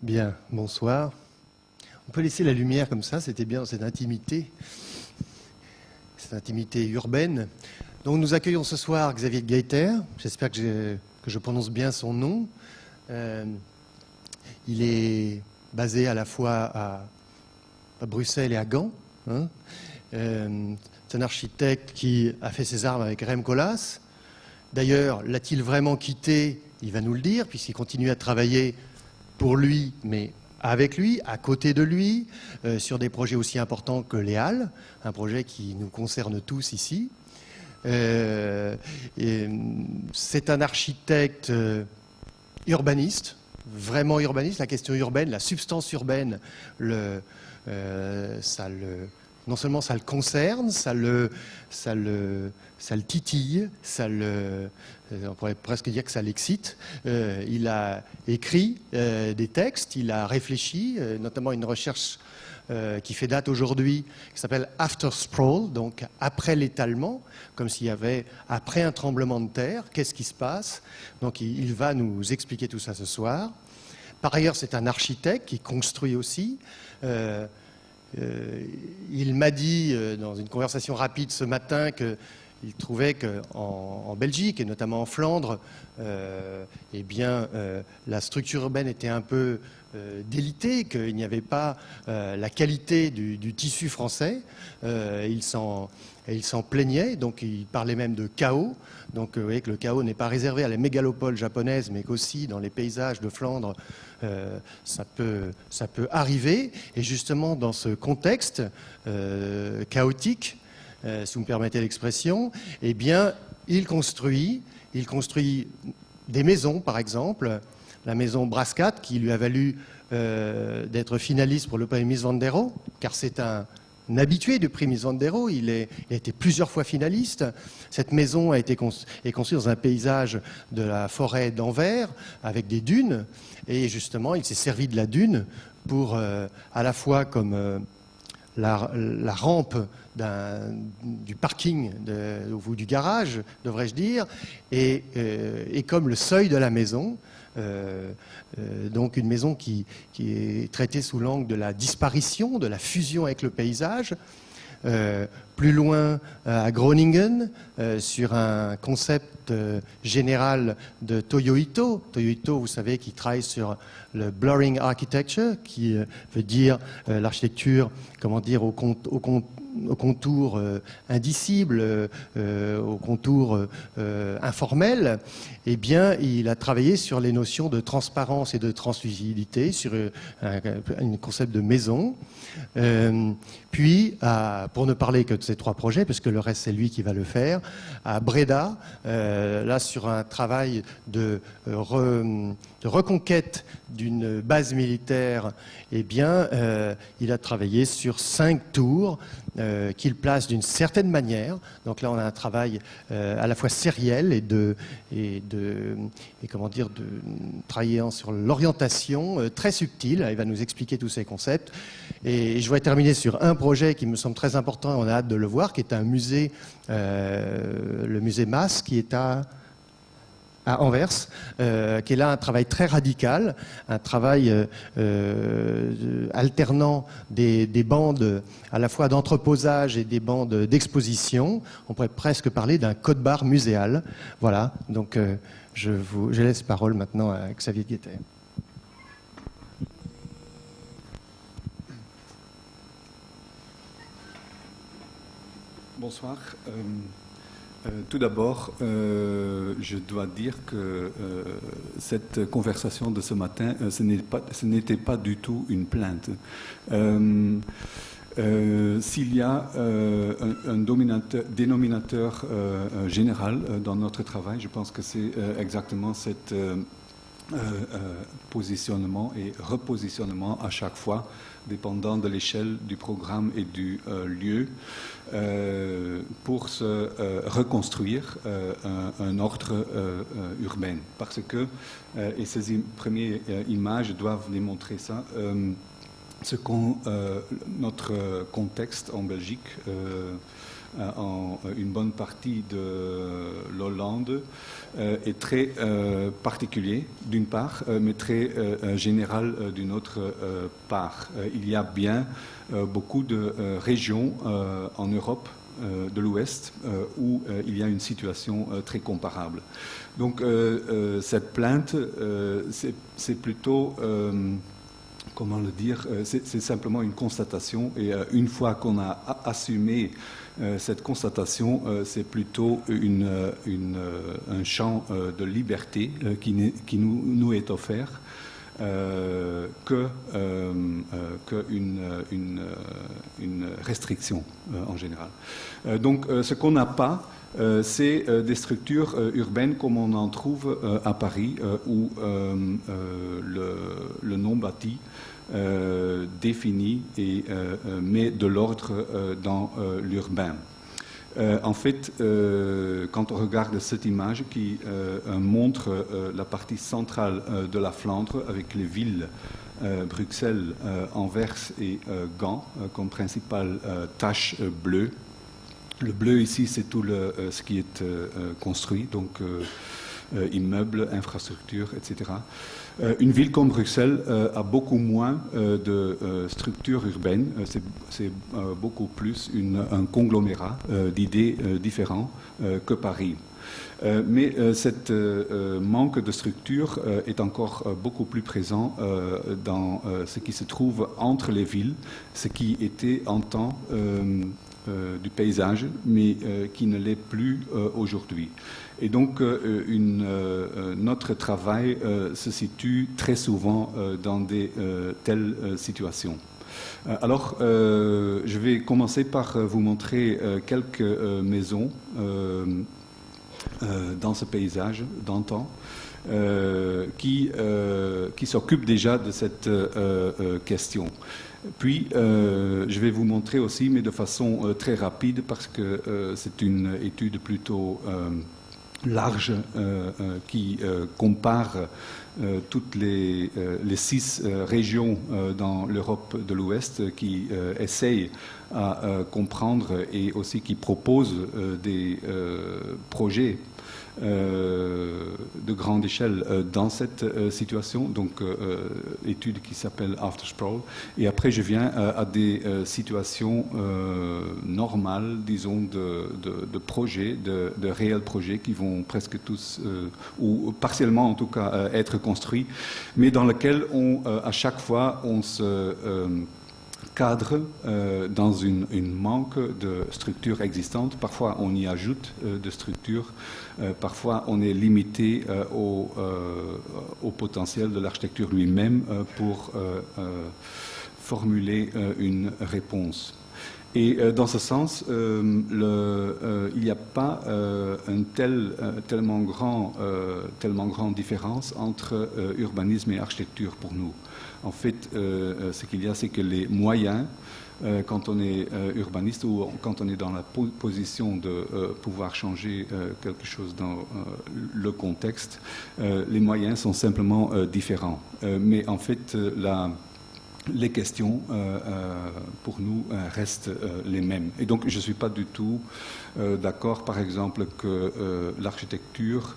Bien, bonsoir. On peut laisser la lumière comme ça, c'était bien, cette intimité urbaine. Donc nous accueillons ce soir Xavier Geiter, j'espère que je prononce bien son nom. Il est basé à la fois à Bruxelles et à Gand. C'est un architecte qui a fait ses armes avec Rem Koolhaas. D'ailleurs, l'a-t-il vraiment quitté? Il va nous le dire, puisqu'il continue à travailler pour lui, mais avec lui, à côté de lui, sur des projets aussi importants que les Halles, un projet qui nous concerne tous ici. C'est un architecte urbaniste, vraiment urbaniste. La question urbaine, la substance urbaine, non seulement ça le concerne, ça le titille, on pourrait presque dire que ça l'excite. Il a écrit des textes, il a réfléchi, notamment une recherche qui fait date aujourd'hui, qui s'appelle After Sprawl, donc après l'étalement, comme s'il y avait après un tremblement de terre, qu'est-ce qui se passe? Donc il va nous expliquer tout ça ce soir. Par ailleurs, c'est un architecte qui construit aussi. Il m'a dit dans une conversation rapide ce matin qu'il trouvait qu'en Belgique et notamment en Flandre, la structure urbaine était un peu délitée, qu'il n'y avait pas la qualité du tissu français. Il s'en plaignait, donc il parlait même de chaos. Donc vous voyez que le chaos n'est pas réservé à la mégalopole japonaise, mais qu'aussi dans les paysages de Flandre, ça peut arriver. Et justement, dans ce contexte chaotique, si vous me permettez l'expression, eh bien, il construit des maisons, par exemple, la maison Brascat, qui lui a valu d'être finaliste pour le prix Mies van der Rohe, car c'est un habitué du prix Mies van der Rohe, il a été plusieurs fois finaliste. Cette maison est construite dans un paysage de la forêt d'Anvers, avec des dunes, et justement, il s'est servi de la dune pour, à la fois comme la rampe du parking ou du garage, devrais-je dire, et comme le seuil de la maison. Donc une maison qui est traitée sous l'angle de la disparition, de la fusion avec le paysage. Plus loin, à Groningen, sur un concept général de Toyo Ito. Toyo Ito, vous savez, qui travaille sur le blurring architecture, qui veut dire l'architecture, comment dire, au contour indicible, au contour informel. Eh bien, il a travaillé sur les notions de transparence et de translucidité, sur un concept de maison. Puis, pour ne parler que de ces trois projets, parce que le reste c'est lui qui va le faire, à Breda, là sur un travail de reconquête d'une base militaire, eh bien, il a travaillé sur 5 tours qu'il place d'une certaine manière. Donc là, on a un travail à la fois sériel et travaillant sur l'orientation très subtile. Il va nous expliquer tous ces concepts. Et je voudrais terminer sur un projet qui me semble très important, on a hâte de le voir, qui est un musée, le musée Mas, qui est à Anvers, qui est là un travail très radical, un travail alternant des bandes à la fois d'entreposage et des bandes d'exposition. On pourrait presque parler d'un code-barre muséal. Voilà, donc je laisse parole maintenant à Xavier Geiter. Bonsoir. Tout d'abord, je dois dire que cette conversation de ce matin, ce n'était pas du tout une plainte. S'il y a un dénominateur général dans notre travail, je pense que c'est exactement cet positionnement et repositionnement à chaque fois, dépendant de l'échelle du programme et du lieu, pour se reconstruire un ordre urbain. Parce que, et ces premières images doivent démontrer ça, notre contexte en Belgique une bonne partie de l'Hollande est très particulier d'une part, mais très général d'une autre part. Il y a bien beaucoup de régions en Europe de l'Ouest où il y a une situation très comparable. Donc cette plainte, c'est plutôt... comment le dire, c'est simplement une constatation et une fois qu'on a assumé cette constatation, c'est plutôt un champ de liberté qui nous est offert qu'une restriction en général. Donc ce qu'on n'a pas, c'est des structures urbaines comme on en trouve à Paris, où le non-bâti définit et met de l'ordre dans l'urbain. En fait, quand on regarde cette image qui montre la partie centrale de la Flandre avec les villes Bruxelles, Anvers et Gand comme principale tache bleue. Le bleu ici, c'est tout ce qui est construit, donc immeubles, infrastructures, etc. Une ville comme Bruxelles a beaucoup moins de structures urbaines, c'est beaucoup plus un conglomérat d'idées différents que Paris. Mais cette manque de structure est encore beaucoup plus présent dans ce qui se trouve entre les villes, ce qui était en temps du paysage, mais qui ne l'est plus aujourd'hui. Et donc, notre travail se situe très souvent dans des telles situations. Alors, je vais commencer par vous montrer quelques maisons dans ce paysage d'antan qui s'occupent déjà de cette question. Puis, je vais vous montrer aussi, mais de façon très rapide, parce que c'est une étude plutôt large qui compare toutes les 6 régions dans l'Europe de l'Ouest qui essayent à comprendre et aussi qui proposent des projets de grande échelle dans cette situation, donc étude qui s'appelle After Sprawl. Et après, je viens à des situations normales, disons, de projets, de réels projets qui vont presque tous, ou partiellement en tout cas, être construits, mais dans lesquels à chaque fois, on se cadre dans une manque de structures existantes. Parfois, on y ajoute de structures. Parfois, on est limité au potentiel de l'architecture lui-même pour formuler une réponse. Et dans ce sens, il n'y a pas une tellement grande différence entre urbanisme et architecture pour nous. En fait, ce qu'il y a, c'est que les moyens, quand on est urbaniste ou quand on est dans la position de pouvoir changer quelque chose dans le contexte, les moyens sont simplement différents. Mais en fait, les questions, pour nous, restent les mêmes. Et donc, je ne suis pas du tout d'accord, par exemple, que l'architecture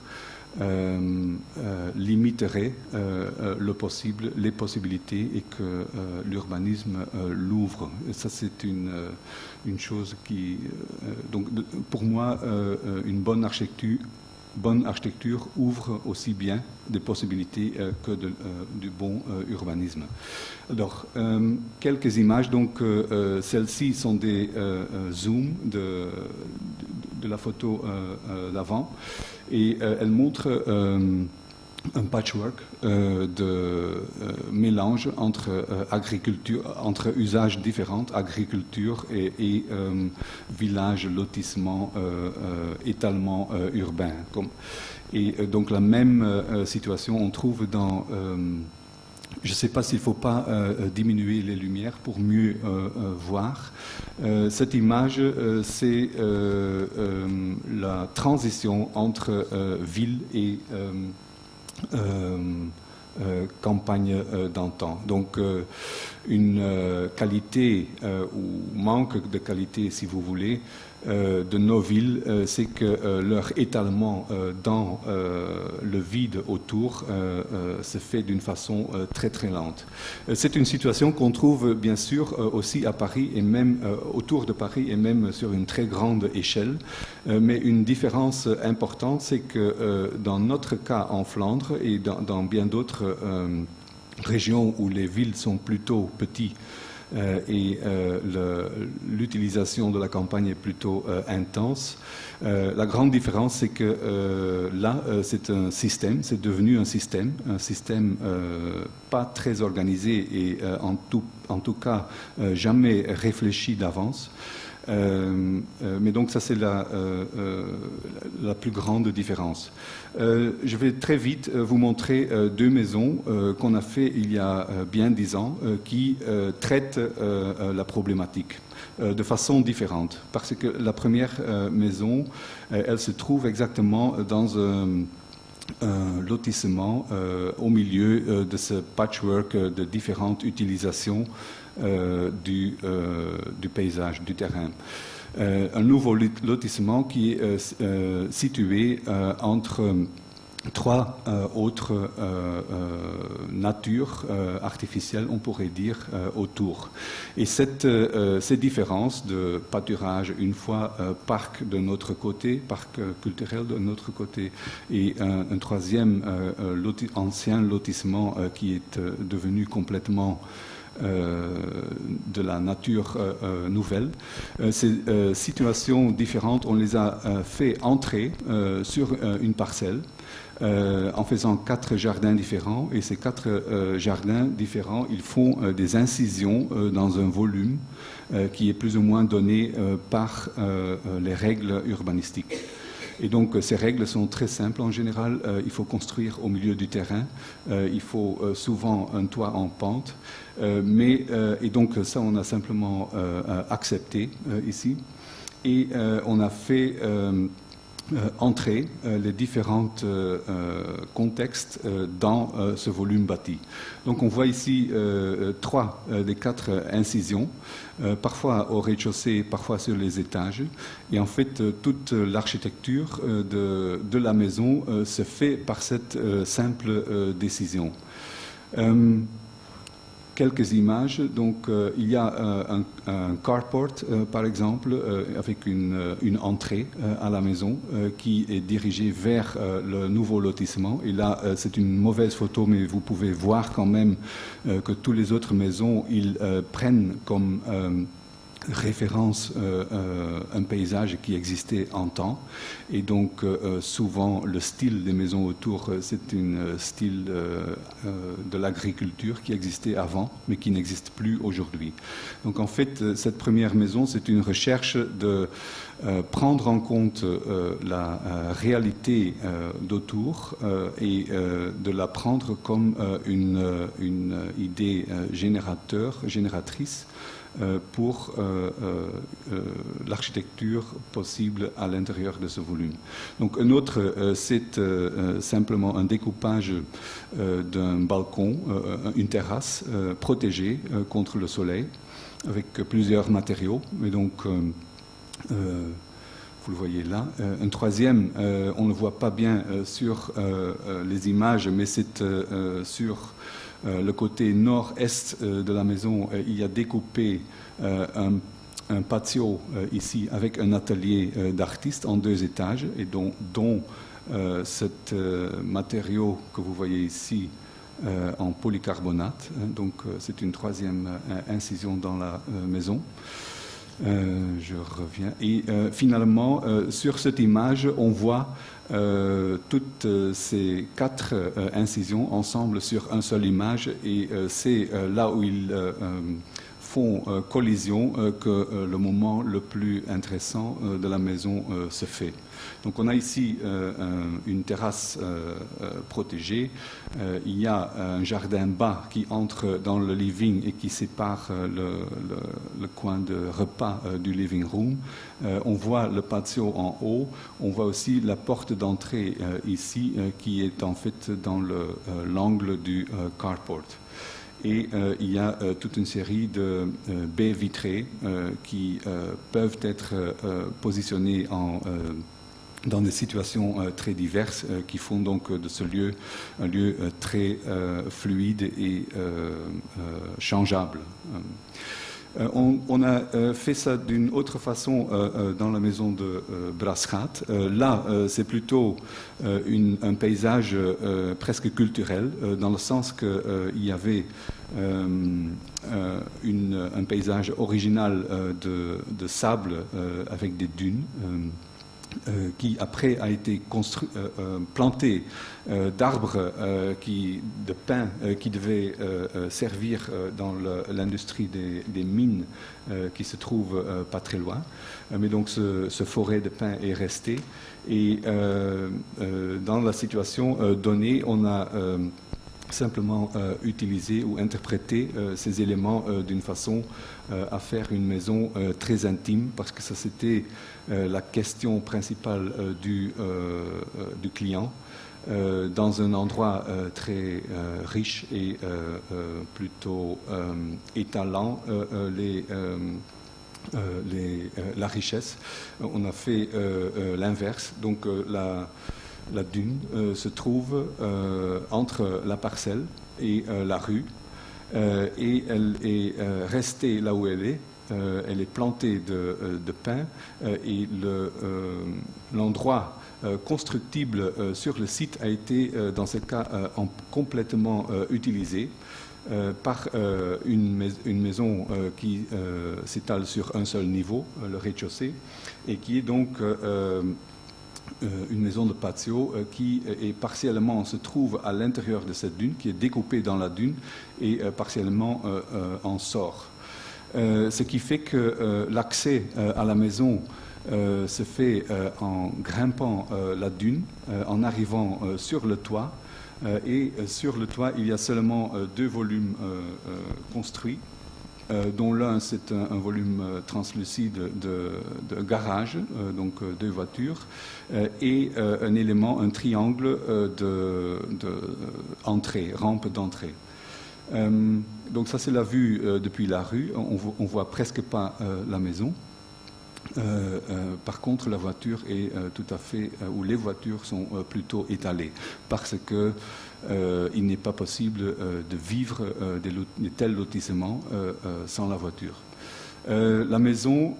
limiterait les possibilités et que l'urbanisme l'ouvre. Ça, c'est une chose qui... donc, pour moi, une bonne architecture ouvre aussi bien des possibilités que du bon urbanisme. Alors, quelques images. Donc, celles-ci sont des zooms de la photo d'avant, et elles montrent un patchwork de mélange entre entre usages différents, agriculture et villages, lotissements, étalement urbain. Et donc la même situation on trouve dans... je ne sais pas s'il ne faut pas diminuer les lumières pour mieux voir. Cette image, c'est la transition entre ville et campagne d'antan. Donc une qualité ou manque de qualité, si vous voulez, de nos villes, c'est que leur étalement dans le vide autour se fait d'une façon très très lente. C'est une situation qu'on trouve bien sûr aussi à Paris et même autour de Paris et même sur une très grande échelle, mais une différence importante, c'est que dans notre cas en Flandre et dans bien d'autres régions où les villes sont plutôt petites, et l'utilisation de la campagne est plutôt intense. La grande différence, c'est que là, c'est un système, c'est devenu un système pas très organisé et en tout cas jamais réfléchi d'avance. Mais donc ça c'est la plus grande différence. Je vais très vite vous montrer deux maisons qu'on a fait il y a bien 10 ans qui traitent la problématique de façon différente. Parce que la première maison, elle se trouve exactement dans un lotissement au milieu de ce patchwork de différentes utilisations du paysage, du terrain. Un nouveau lotissement qui est situé entre trois autres natures artificielles, on pourrait dire, autour. Et ces différences de pâturage, une fois parc de notre côté, parc culturel de notre côté, et un troisième ancien lotissement qui est devenu complètement de la nature nouvelle. Ces situations différentes, on les a fait entrer sur une parcelle en faisant 4 jardins différents, et ces 4 jardins différents, ils font des incisions dans un volume qui est plus ou moins donné par les règles urbanistiques. Et donc ces règles sont très simples en général. Il faut construire au milieu du terrain. Il faut souvent un toit en pente. Et donc ça, on a simplement accepté ici. Et on a fait entrer les différents contextes dans ce volume bâti. Donc on voit ici 3 des 4 incisions, parfois au rez-de-chaussée, parfois sur les étages. Et en fait, toute l'architecture de la maison se fait par cette simple décision. Quelques images. Donc, il y a un carport, par exemple, avec une entrée à la maison qui est dirigée vers le nouveau lotissement. Et là, c'est une mauvaise photo, mais vous pouvez voir quand même que toutes les autres maisons, ils prennent comme référence un paysage qui existait en temps, et donc souvent le style des maisons autour, c'est un style de l'agriculture qui existait avant mais qui n'existe plus aujourd'hui. Donc en fait, cette première maison, c'est une recherche de prendre en compte la réalité d'autour et de la prendre comme une idée génératrice pour l'architecture possible à l'intérieur de ce volume. Donc un autre, c'est simplement un découpage d'un balcon, une terrasse protégée contre le soleil, avec plusieurs matériaux. Et donc, vous le voyez là. Un troisième, on ne le voit pas bien sur les images, mais c'est sur le côté nord-est de la maison. Il y a découpé un patio ici avec un atelier d'artiste en 2 étages, et dont cet matériau que vous voyez ici en polycarbonate. Donc c'est une troisième incision dans la maison. Je reviens. Et finalement, sur cette image, on voit toutes ces 4 incisions ensemble sur une seule image, et c'est là où ils font collision que le moment le plus intéressant de la maison se fait. Donc on a ici une terrasse protégée. Il y a un jardin bas qui entre dans le living et qui sépare le coin de repas du living room. On voit le patio en haut. On voit aussi la porte d'entrée ici qui est en fait dans l'angle du carport. Et il y a toute une série de baies vitrées qui peuvent être positionnées dans des situations très diverses qui font donc de ce lieu un lieu très fluide et changeable. On a fait ça d'une autre façon dans la maison de Braschaat. Là, c'est plutôt un paysage presque culturel, dans le sens qu'il y avait un paysage original de sable avec des dunes. Qui après a été planté d'arbres, de pins qui devaient servir dans l'industrie des mines qui se trouve pas très loin. Mais donc ce forêt de pins est resté. Et dans la situation donnée, on a simplement utiliser ou interpréter ces éléments d'une façon à faire une maison très intime, parce que ça c'était la question principale du client, dans un endroit très riche et plutôt étalant la richesse. On a fait l'inverse, donc la dune se trouve entre la parcelle et la rue, et elle est restée là où elle est. Elle est plantée de pins, et l'endroit constructible sur le site a été, dans ce cas, complètement utilisé par une maison qui s'étale sur un seul niveau, le rez-de-chaussée, et qui est donc une maison de patio qui est partiellement se trouve à l'intérieur de cette dune, qui est découpée dans la dune et partiellement en sort. Ce qui fait que l'accès à la maison se fait en grimpant la dune, en arrivant sur le toit. Et sur le toit, il y a seulement 2 volumes construits, dont l'un c'est un volume translucide de garage, donc 2 voitures, et un élément, un triangle d'entrée, rampe d'entrée. Donc ça c'est la vue depuis la rue, on voit presque pas la maison. Par contre, la voiture est tout à fait, ou les voitures sont plutôt étalées, parce que il n'est pas possible de vivre de tels lotissements sans la voiture. La maison,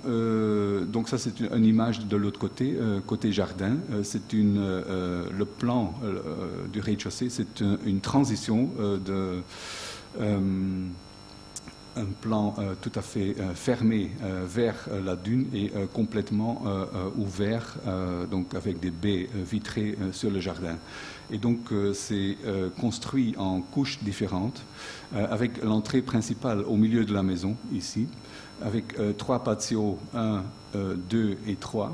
donc ça c'est une image de l'autre côté, côté jardin. C'est le plan du rez-de-chaussée, c'est une transition un plan tout à fait fermé vers la dune et complètement ouvert, donc avec des baies vitrées sur le jardin. Et donc c'est construit en couches différentes, avec l'entrée principale au milieu de la maison, ici, avec 3 patios, 1, 2 et 3.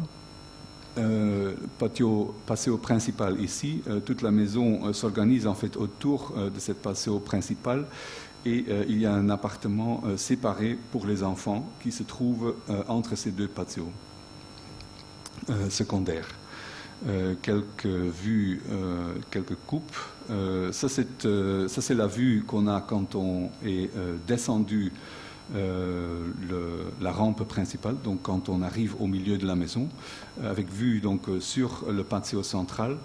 Patio principal ici, toute la maison s'organise en fait autour de cette patio principale. Et il y a un appartement séparé pour les enfants qui se trouve entre ces 2 patios secondaires. Quelques vues, quelques coupes. Ça c'est la vue qu'on a quand on est descendu la rampe principale, donc quand on arrive au milieu de la maison, avec vue donc sur le patio central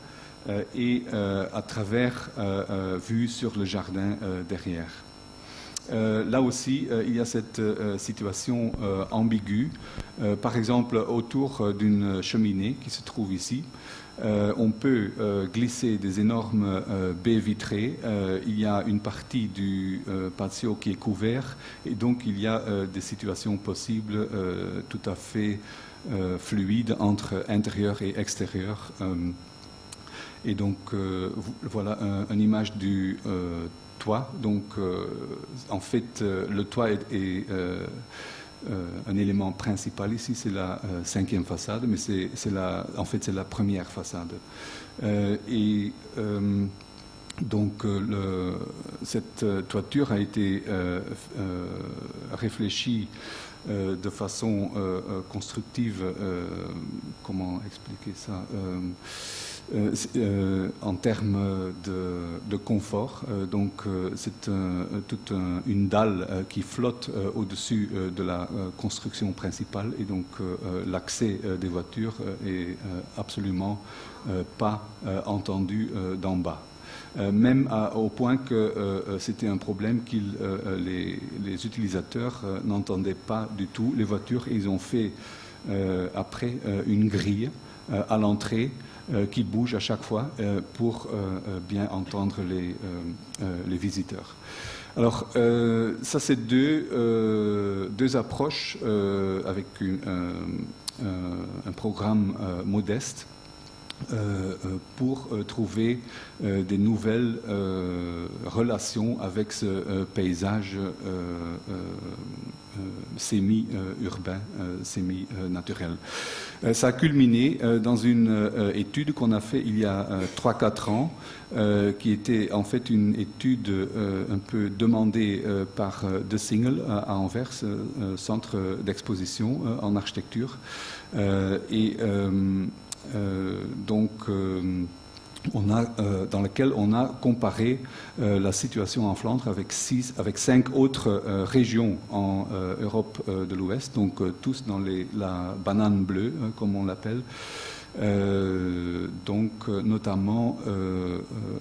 et à travers vue sur le jardin derrière. Là aussi, il y a cette situation ambiguë. Par exemple, autour d'une cheminée qui se trouve ici, on peut glisser des énormes baies vitrées. Il y a une partie du patio qui est couvert, et donc il y a des situations possibles tout à fait fluides entre intérieur et extérieur. Et donc, voilà une image du toit. Donc, en fait, le toit est un élément principal ici. C'est la 5e façade, mais en fait, c'est la première façade. Et Donc cette toiture a été réfléchie de façon constructive, comment expliquer ça, en termes de confort. Donc c'est toute une dalle qui flotte au-dessus de la construction principale, et donc l'accès des voitures est absolument pas entendu d'en bas. Même au point que c'était un problème que les utilisateurs n'entendaient pas du tout les voitures. Ils ont fait après une grille à l'entrée qui bouge à chaque fois pour bien entendre les visiteurs. Alors ça, c'est deux approches avec un programme modeste pour trouver des nouvelles relations avec ce paysage semi-urbain, semi-naturel. Ça a culminé dans une étude qu'on a fait il y a 3-4 ans, qui était en fait une étude un peu demandée par De Singel à Anvers, centre d'exposition en architecture. Dans laquelle on a comparé la situation en Flandre avec 5 autres régions en Europe de l'Ouest, donc tous dans la banane bleue, comme on l'appelle. Notamment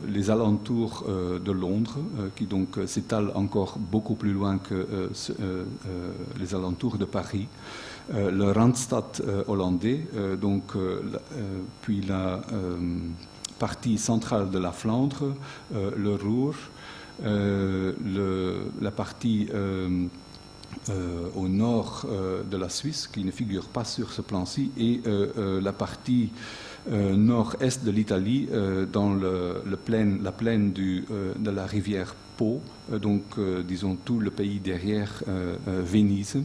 les alentours de Londres, qui donc s'étalent encore beaucoup plus loin que les alentours de Paris. Le Randstad hollandais, puis la partie centrale de la Flandre, le Ruhr, la partie au nord de la Suisse, qui ne figure pas sur ce plan-ci, et la partie nord-est de l'Italie, dans la plaine de la rivière Pô, disons tout le pays derrière Venise,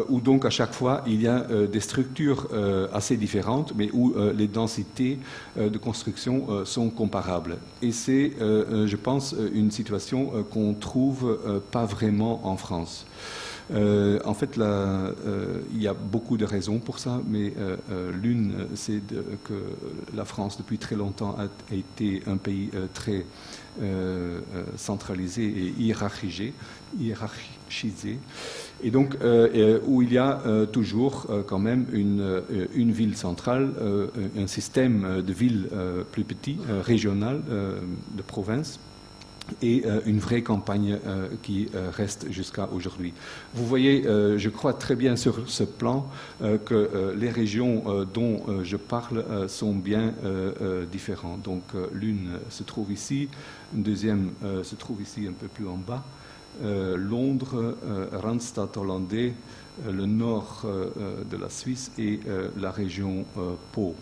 où donc à chaque fois il y a des structures assez différentes, mais où les densités de construction sont comparables. Et c'est, je pense, une situation qu'on ne trouve pas vraiment en France. En fait, il y a beaucoup de raisons pour ça, mais l'une, c'est que la France, depuis très longtemps, a été un pays très centralisé et hiérarchisé, et donc où il y a toujours quand même une ville centrale, un système de villes plus petits, régional, de province, et une vraie campagne qui reste jusqu'à aujourd'hui. Vous voyez, je crois très bien sur ce plan que les régions dont je parle sont bien différentes. Donc l'une se trouve ici, une deuxième se trouve ici un peu plus en bas. Londres, Randstad hollandais, le nord de la Suisse et la région Pau.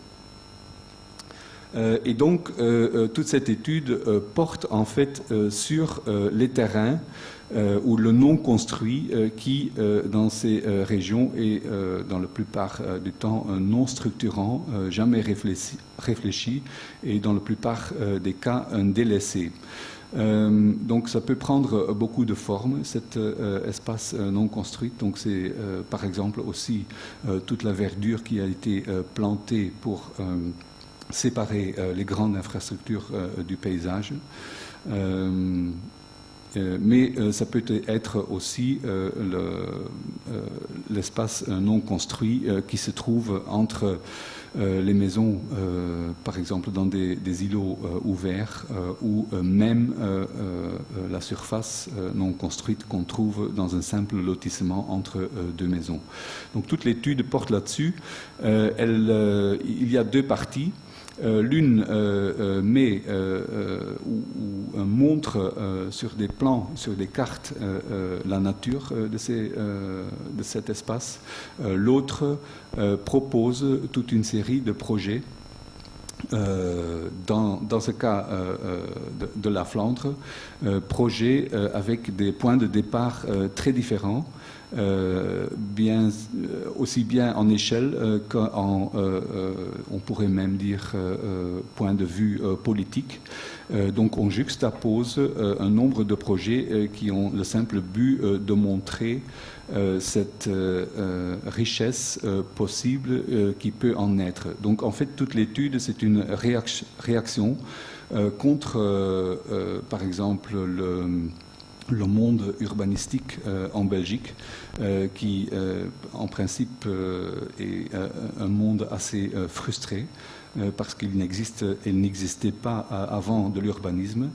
Et donc, toute cette étude porte en fait sur les terrains ou le non construit qui, dans ces régions, est dans la plupart du temps non structurant, jamais réfléchi, et dans la plupart des cas un délaissé. Donc ça peut prendre beaucoup de formes, cet espace non construit. Donc c'est par exemple aussi toute la verdure qui a été plantée pour séparer les grandes infrastructures du paysage. Mais ça peut être aussi l'espace non construit qui se trouve entre les maisons, par exemple dans des îlots ouverts, ou même la surface non construite qu'on trouve dans un simple lotissement entre deux maisons. Donc toute l'étude porte là-dessus. Il y a deux parties. L'une montre sur des plans, sur des cartes, la nature de cet espace. L'autre propose toute une série de projets. Dans ce cas de la Flandre, projets avec des points de départ très différents. Aussi bien en échelle qu'en, on pourrait même dire, point de vue politique, Donc on juxtapose un nombre de projets qui ont le simple but de montrer cette richesse possible qui peut en être. Donc en fait, toute l'étude, c'est une réaction contre, par exemple, le monde urbanistique en Belgique, qui en principe est un monde assez frustré, parce qu'il n'existait pas avant de l'urbanisme.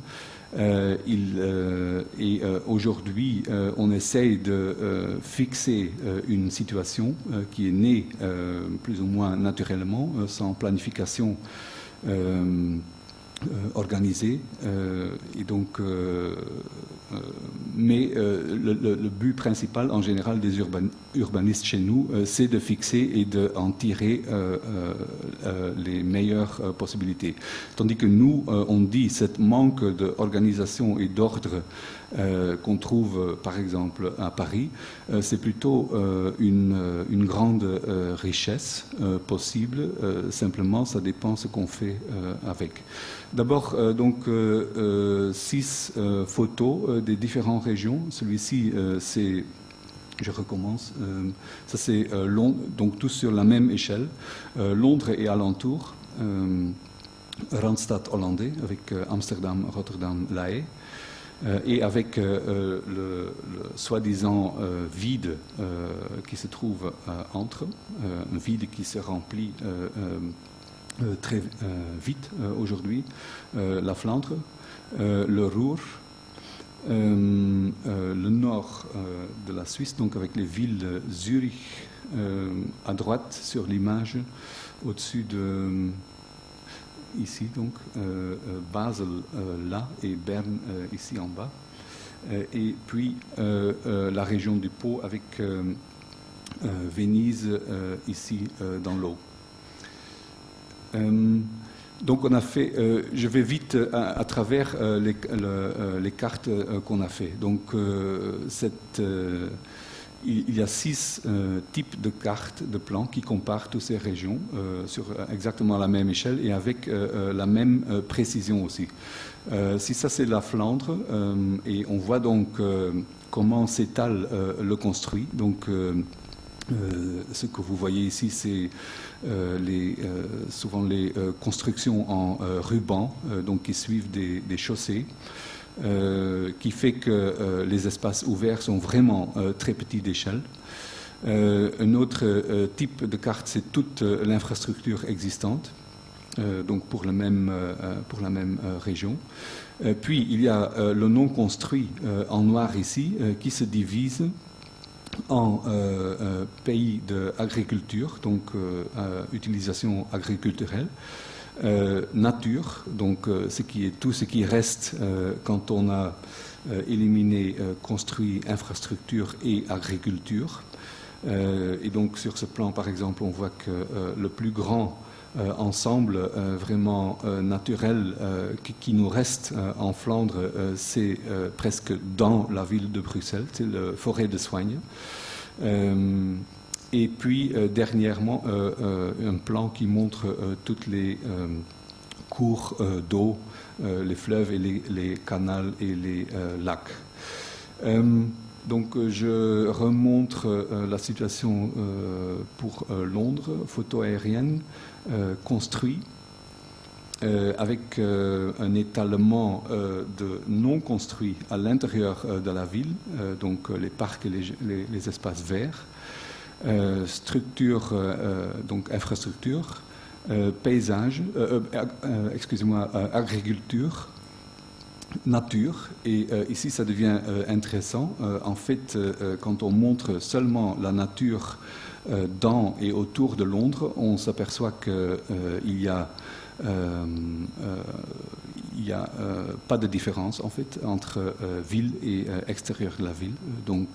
Et aujourd'hui, on essaye de fixer une situation qui est née plus ou moins naturellement, sans planification organisée. Et donc, mais le but principal en général des urbanistes chez nous, c'est de fixer et d'en tirer les meilleures possibilités. Tandis que nous, on dit cette manque d'organisation et d'ordre qu'on trouve par exemple à Paris, c'est plutôt une grande richesse possible, simplement ça dépend ce qu'on fait avec. D'abord, donc 6 photos des différentes régions. Celui-ci, c'est, je recommence, ça c'est Londres, donc tous sur la même échelle. Londres et alentour, Randstad hollandais, avec Amsterdam, Rotterdam, La Haye. Et avec le soi-disant vide qui se trouve entre, un vide qui se remplit très vite aujourd'hui, la Flandre, le Ruhr, le nord de la Suisse, donc avec les villes de Zurich à droite sur l'image, au-dessus de ici donc Basel là et Berne ici en bas, et puis la région du Pô avec Venise ici dans l'eau. Donc on a fait, je vais vite à travers les cartes qu'on a fait. Donc il y a 6 types de cartes, de plans qui comparent toutes ces régions sur exactement la même échelle et avec la même précision aussi. Si ça c'est la Flandre, et on voit donc comment s'étale le construit. Donc ce que vous voyez ici, c'est souvent les constructions en ruban, donc qui suivent des chaussées, qui fait que les espaces ouverts sont vraiment très petits d'échelle. Un autre type de carte, c'est toute l'infrastructure existante, donc pour la même région. Puis il y a le non construit en noir ici, qui se divise en pays d'agriculture, donc utilisation agriculturelle, nature, donc tout ce qui reste quand on a éliminé, construit infrastructure et agriculture. Et donc sur ce plan, par exemple, on voit que le plus grand ensemble vraiment naturel qui nous reste en Flandre, c'est presque dans la ville de Bruxelles, c'est la forêt de Soignes. Et puis dernièrement un plan qui montre toutes les cours d'eau, les fleuves et les canals et les lacs. Donc je remontre la situation pour Londres, photo aérienne, construit avec un étalement de non construit à l'intérieur de la ville, donc les parcs et les espaces verts, structure, donc infrastructure, paysage, excusez-moi, agriculture, nature, et ici ça devient intéressant. En fait, quand on montre seulement la nature dans et autour de Londres, on s'aperçoit qu'il y a pas de différence en fait entre ville et extérieur de la ville. Donc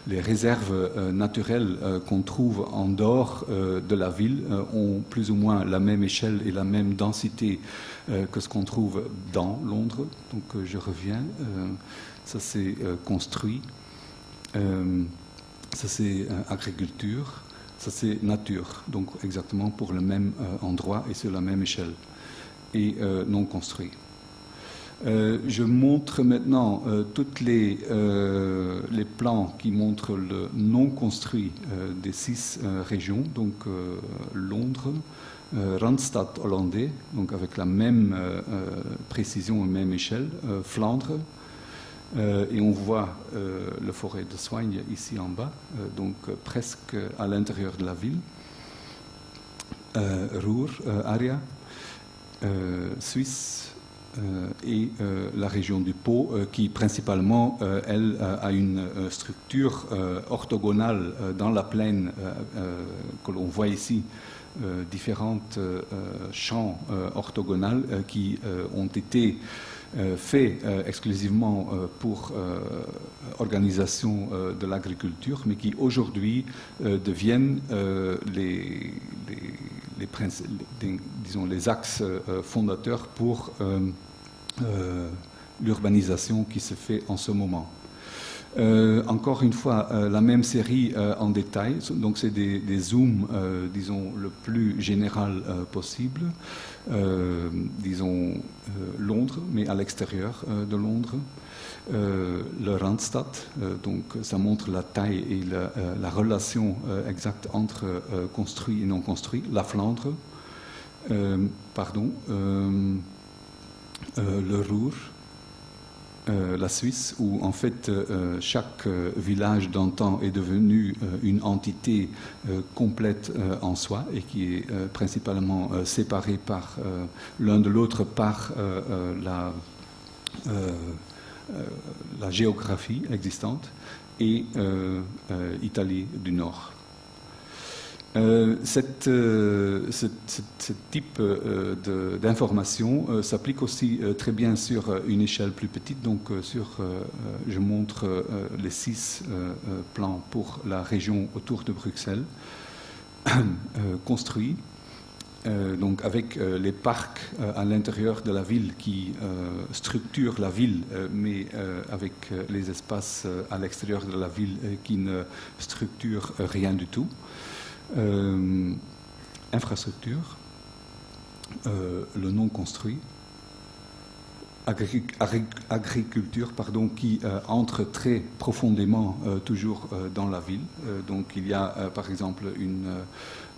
les réserves naturelles qu'on trouve en dehors de la ville ont plus ou moins la même échelle et la même densité que ce qu'on trouve dans Londres. Donc je reviens, ça c'est construit, ça c'est agriculture, ça c'est nature, donc exactement pour le même endroit et sur la même échelle, et non construit. Je montre maintenant tous les plans qui montrent le non construit des 6 régions, donc Londres, Randstad hollandais, donc avec la même précision et même échelle, Flandre, et on voit le forêt de Soignes ici en bas, donc presque à l'intérieur de la ville, Ruhr, Area, Suisse, et la région du Pô, qui principalement, elle, a une structure orthogonale dans la plaine que l'on voit ici, différentes champs orthogonales qui ont été faits exclusivement pour organisation de l'agriculture, mais qui aujourd'hui deviennent disons, les axes fondateurs pour l'urbanisation qui se fait en ce moment. Encore une fois, la même série en détail, donc c'est des zooms, disons, le plus général possible. Disons Londres, mais à l'extérieur de Londres. Le Randstad, donc ça montre la taille et la relation exacte entre construit et non construit. La Flandre, le Ruhr, la Suisse, où en fait chaque village d'antan est devenu une entité complète en soi et qui est principalement séparée par l'un de l'autre par la géographie existante, et Italie du Nord. Ce type d'information s'applique aussi très bien sur une échelle plus petite. Donc, je montre les 6 plans pour la région autour de Bruxelles, construits. Donc avec les parcs à l'intérieur de la ville qui structurent la ville, mais avec les espaces à l'extérieur de la ville qui ne structurent rien du tout. Infrastructure, le non construit, agriculture, qui entre très profondément toujours dans la ville. Donc il y a par exemple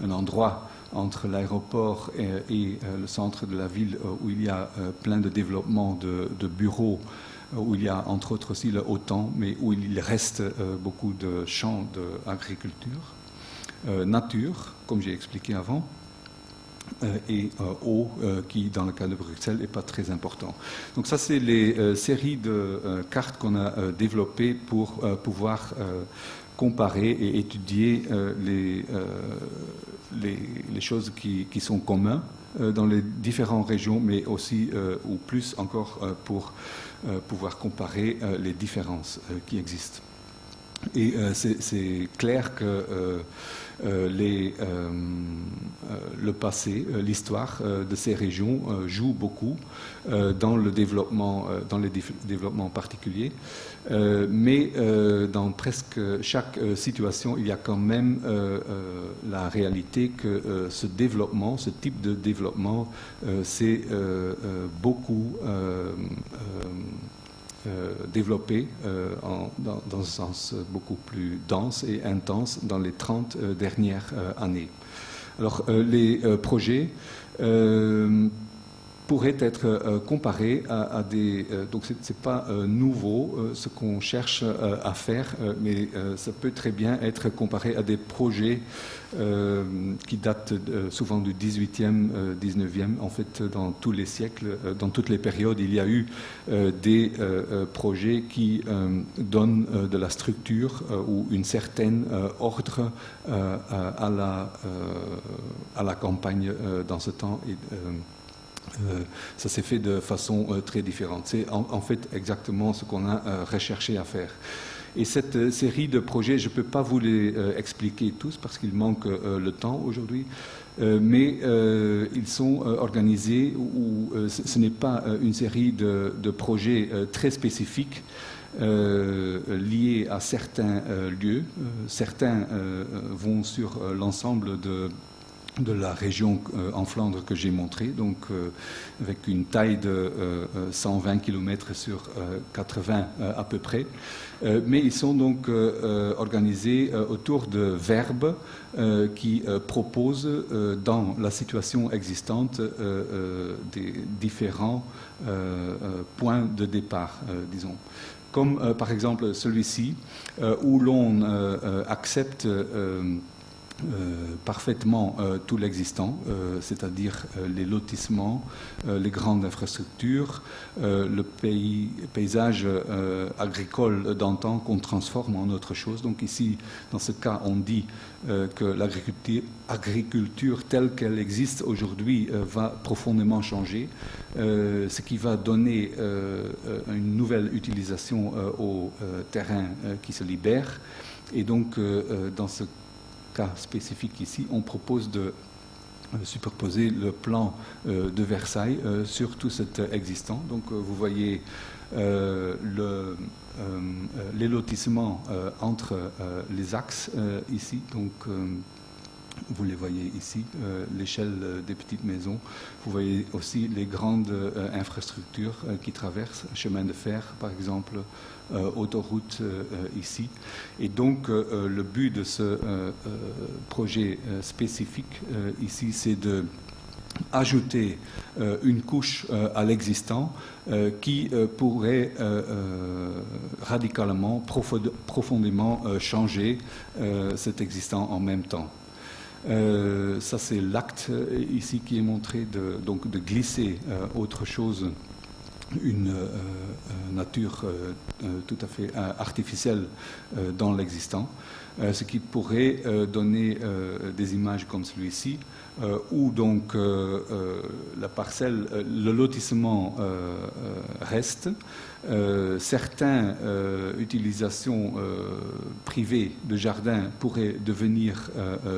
un endroit entre l'aéroport et le centre de la ville où il y a plein de développement de bureaux, où il y a entre autres aussi le haut-temps, mais où il reste beaucoup de champs d'agriculture. Nature, comme j'ai expliqué avant, et eau, qui dans le cas de Bruxelles n'est pas très important. Donc ça, c'est les séries de cartes qu'on a développées pour pouvoir comparer et étudier les choses qui sont communes dans les différentes régions, mais aussi, ou plus encore, pour pouvoir comparer les différences qui existent. Et c'est clair que le passé, l'histoire de ces régions joue beaucoup dans le développement, dans les développements particuliers, mais dans presque chaque situation, il y a quand même la réalité que ce développement, ce type de développement, c'est beaucoup développé dans un sens beaucoup plus dense et intense dans les 30 dernières années. Alors, les projets pourraient être comparés à des... donc, ce n'est pas nouveau ce qu'on cherche à faire, mais ça peut très bien être comparé à des projets qui datent souvent du 18e, 19e. En fait, dans tous les siècles, dans toutes les périodes, il y a eu des projets qui donnent de la structure ou une certaine ordre à la campagne dans ce temps. Et, ça s'est fait de façon très différente. C'est en fait exactement ce qu'on a recherché à faire. Et cette série de projets, je ne peux pas vous les expliquer tous parce qu'il manque le temps aujourd'hui, mais ils sont organisés où ce n'est pas une série de projets très spécifiques liés à certains lieux. Certains vont sur l'ensemble de la région en Flandre que j'ai montré, donc avec une taille de 120 km sur 80 à peu près. Mais ils sont donc organisés autour de verbes qui proposent dans la situation existante des différents points de départ, disons. Comme par exemple celui-ci, où l'on accepte parfaitement tout l'existant, c'est-à-dire les lotissements, les grandes infrastructures, le paysage agricole d'antan qu'on transforme en autre chose. Donc ici, dans ce cas, on dit que l'agriculture telle qu'elle existe aujourd'hui va profondément changer, ce qui va donner une nouvelle utilisation au terrain qui se libère. Et donc, dans ce cas spécifique ici, on propose de superposer le plan de Versailles sur tout cet existant. Donc vous voyez les lotissements entre les axes ici. Donc vous les voyez ici, l'échelle des petites maisons. Vous voyez aussi les grandes infrastructures qui traversent, chemin de fer par exemple, autoroute ici. Et donc le but de ce projet spécifique ici, c'est de ajouter une couche à l'existant qui pourrait radicalement, profondément changer cet existant en même temps. Ça, c'est l'acte ici qui est montré donc de glisser autre chose, une nature tout à fait artificielle dans l'existant, ce qui pourrait donner des images comme celui-ci, où donc la parcelle, le lotissement reste. Certaines utilisations privées de jardins pourraient devenir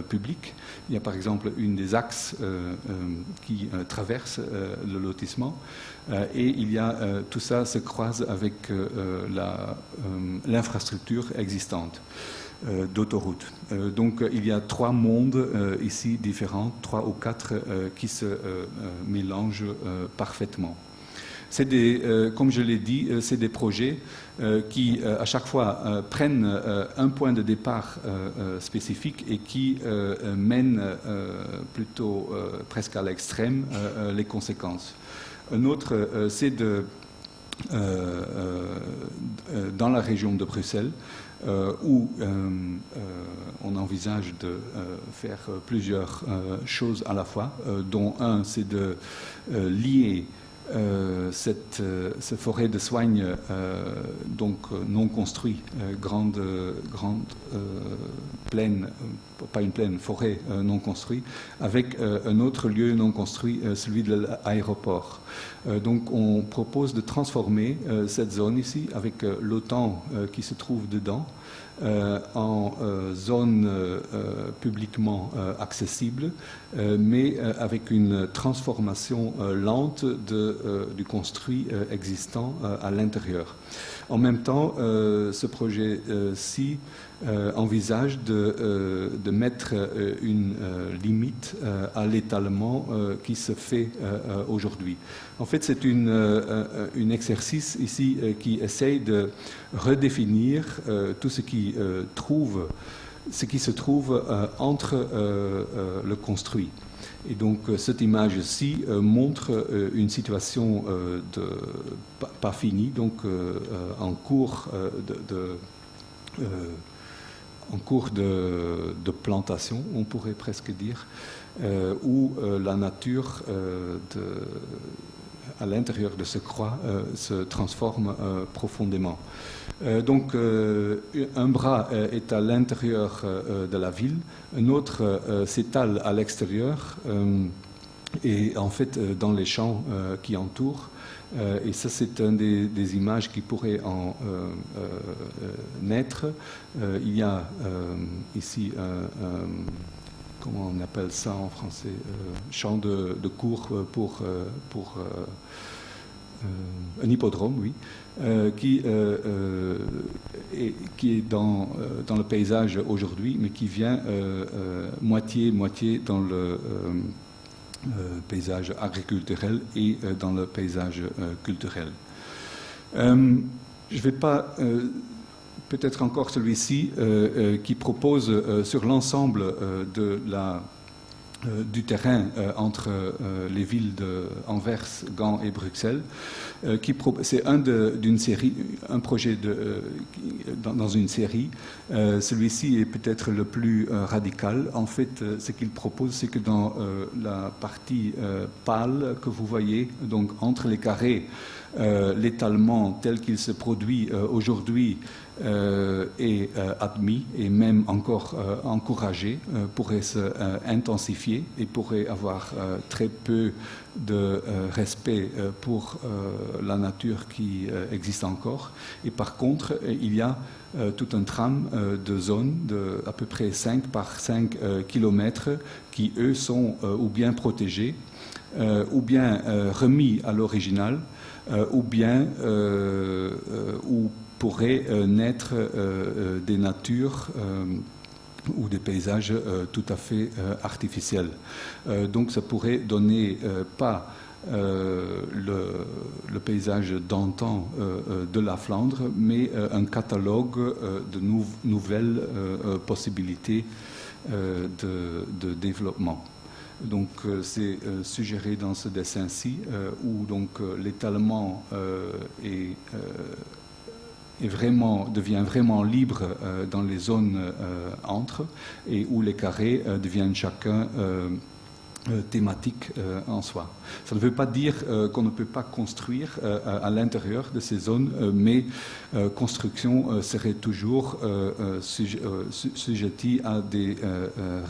publiques. Il y a par exemple une des axes qui traverse le lotissement, et il y a tout ça se croise avec l'infrastructure existante d'autoroute. Donc il y a trois mondes ici différents, 3 ou 4 qui se mélangent parfaitement. C'est comme je l'ai dit, c'est des projets qui, à chaque fois, prennent un point de départ spécifique et qui mènent plutôt presque à l'extrême les conséquences. Un autre, c'est dans la région de Bruxelles, où on envisage de faire plusieurs choses à la fois, dont un, c'est de lier cette forêt de soigne donc non construite, grande plaine, pas une plaine, forêt non construite, avec un autre lieu non construit, celui de l'aéroport. Donc on propose de transformer cette zone ici, avec l'OTAN qui se trouve dedans, en zone publiquement accessible, mais avec une transformation lente du construit existant à l'intérieur. En même temps, ce projet-ci envisage de mettre une limite à l'étalement qui se fait aujourd'hui. En fait, c'est un exercice ici qui essaye de redéfinir tout ce qui se trouve entre le construit. Et donc cette image-ci montre une situation pas finie, donc en cours de plantation, on pourrait presque dire, où la nature à l'intérieur de ce croix se transforme profondément. Donc un bras est à l'intérieur de la ville, un autre s'étale à l'extérieur et en fait dans les champs qui entourent. Et ça, c'est une des images qui pourraient en naître. Il y a ici comment on appelle ça en français, champ de cours pour un hippodrome, oui, qui qui est dans le paysage aujourd'hui, mais qui vient moitié-moitié dans le paysage agriculturel et dans le paysage culturel. Je ne vais pas... peut-être encore celui-ci qui propose sur l'ensemble du terrain entre les villes d'Anvers, Gand et Bruxelles. C'est d'une série, un projet dans une série. Celui-ci est peut-être le plus radical. En fait, ce qu'il propose, c'est que dans la partie pâle que vous voyez, donc entre les carrés, l'étalement tel qu'il se produit aujourd'hui est admis et même encore encouragé, pourrait s'intensifier et pourrait avoir très peu de respect pour la nature qui existe encore. Et par contre, il y a tout un tram de zones de à peu près 5 par 5 kilomètres qui, eux, sont ou bien protégés, ou bien remis à l'original, ou bien où pourraient naître des natures ou des paysages tout à fait artificiels. Donc ça pourrait donner pas le paysage d'antan de la Flandre, mais un catalogue de nouvelles possibilités de développement. Donc c'est suggéré dans ce dessin-ci où donc l'étalement devient vraiment libre dans les zones entre et où les carrés deviennent chacun thématiques en soi. Ça ne veut pas dire qu'on ne peut pas construire à l'intérieur de ces zones, mais construction serait toujours sujettie à des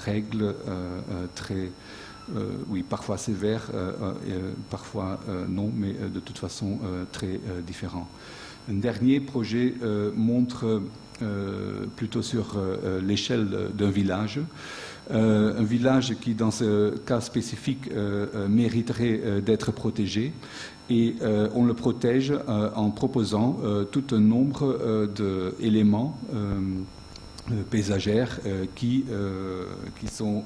règles très oui, parfois sévères, parfois non, mais de toute façon très différents. Un dernier projet montre plutôt sur l'échelle d'un village. Un village qui, dans ce cas spécifique, mériterait d'être protégé. Et on le protège en proposant tout un nombre d'éléments paysagères qui sont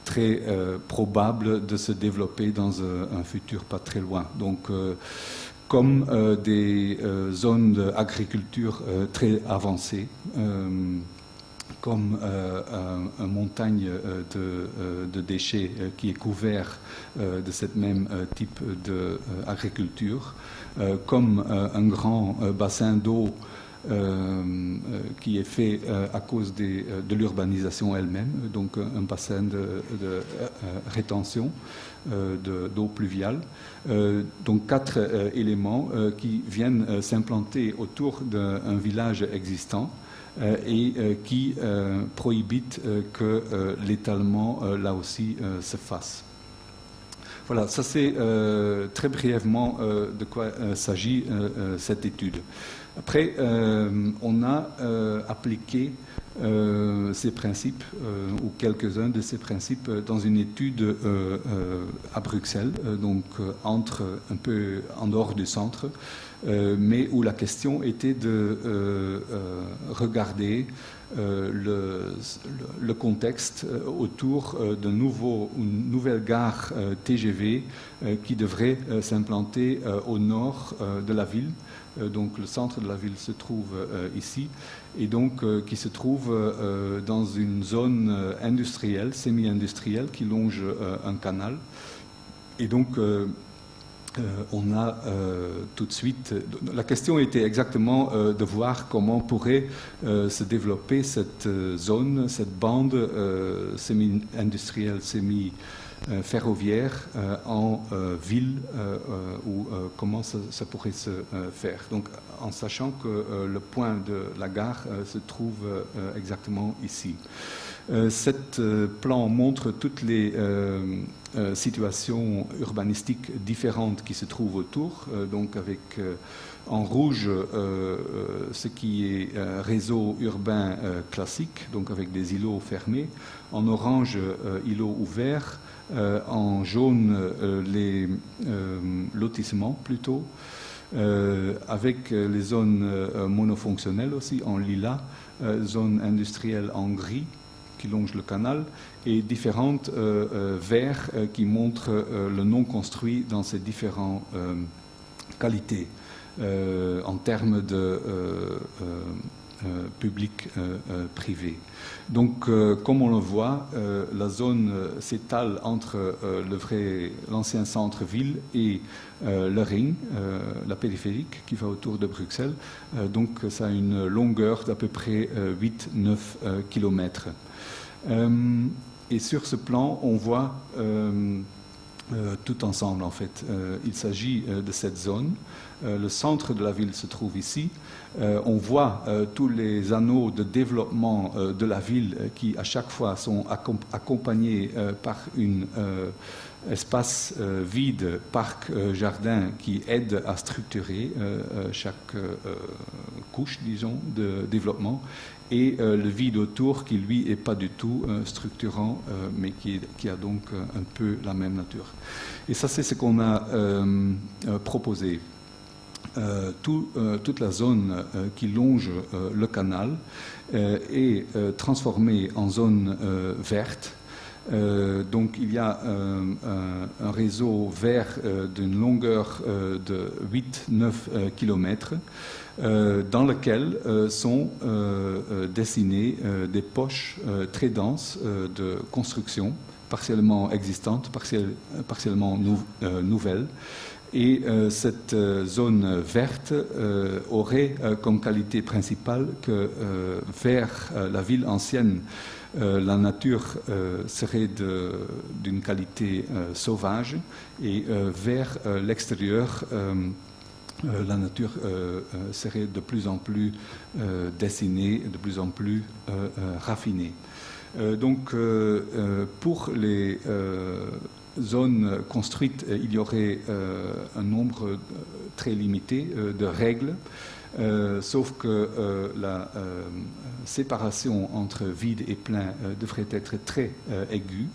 très probable de se développer dans un futur pas très loin. Donc, comme des zones d'agriculture très avancées, comme une montagne de déchets qui est couvert de cette même type d'agriculture, comme un grand bassin d'eau qui est fait à cause de l'urbanisation elle-même, donc un bassin de rétention d'eau pluviale. Donc 4 éléments qui viennent s'implanter autour d'un village existant et qui prohibitent que l'étalement là aussi se fasse. Voilà, ça c'est très brièvement de quoi s'agit cette étude. Après, on a appliqué ces principes, ou quelques-uns de ces principes, dans une étude à Bruxelles, donc un peu en dehors du centre, mais où la question était de regarder le contexte autour d'une nouvelle gare TGV qui devrait s'implanter au nord de la ville. Donc le centre de la ville se trouve ici et donc qui se trouve dans une zone industrielle, semi-industrielle qui longe un canal. Et donc on a tout de suite... La question était exactement de voir comment pourrait se développer cette zone, cette bande semi-industrielle, semi-ferroviaire en ville, ou comment ça pourrait se faire. Donc en sachant que le point de la gare se trouve exactement ici. Cet plan montre toutes les situations urbanistiques différentes qui se trouvent autour, donc avec en rouge ce qui est réseau urbain classique, donc avec des îlots fermés, en orange îlots ouverts, en jaune les lotissements plutôt, avec les zones monofonctionnelles aussi en lilas, zones industrielles en gris qui longent le canal, et différentes verts qui montrent le non construit dans ses différentes qualités en termes de public-privé. Donc, comme on le voit, la zone s'étale entre l'ancien centre-ville et le ring, la périphérique qui va autour de Bruxelles. Donc, ça a une longueur d'à peu près 8-9 km. Et sur ce plan, on voit tout ensemble, en fait. Il s'agit de cette zone. Le centre de la ville se trouve ici. On voit tous les anneaux de développement de la ville qui, à chaque fois, sont accompagnés par un espace vide, parc, jardin, qui aide à structurer chaque couche, disons, de développement. Et le vide autour qui, lui, n'est pas du tout structurant, mais qui a donc un peu la même nature. Et ça, c'est ce qu'on a proposé. Toute la zone qui longe le canal est transformée en zone verte. Donc il y a un réseau vert d'une longueur de 8-9 km dans lequel sont dessinées des poches très denses de construction, partiellement existantes, partiellement nouvelles. Et cette zone verte aurait comme qualité principale que vers la ville ancienne, la nature serait d'une qualité sauvage, et vers l'extérieur, la nature serait de plus en plus dessinée, de plus en plus raffinée. Donc, pour les zones construites, il y aurait un nombre très limité de règles, sauf que la séparation entre vide et plein devrait être très aiguë,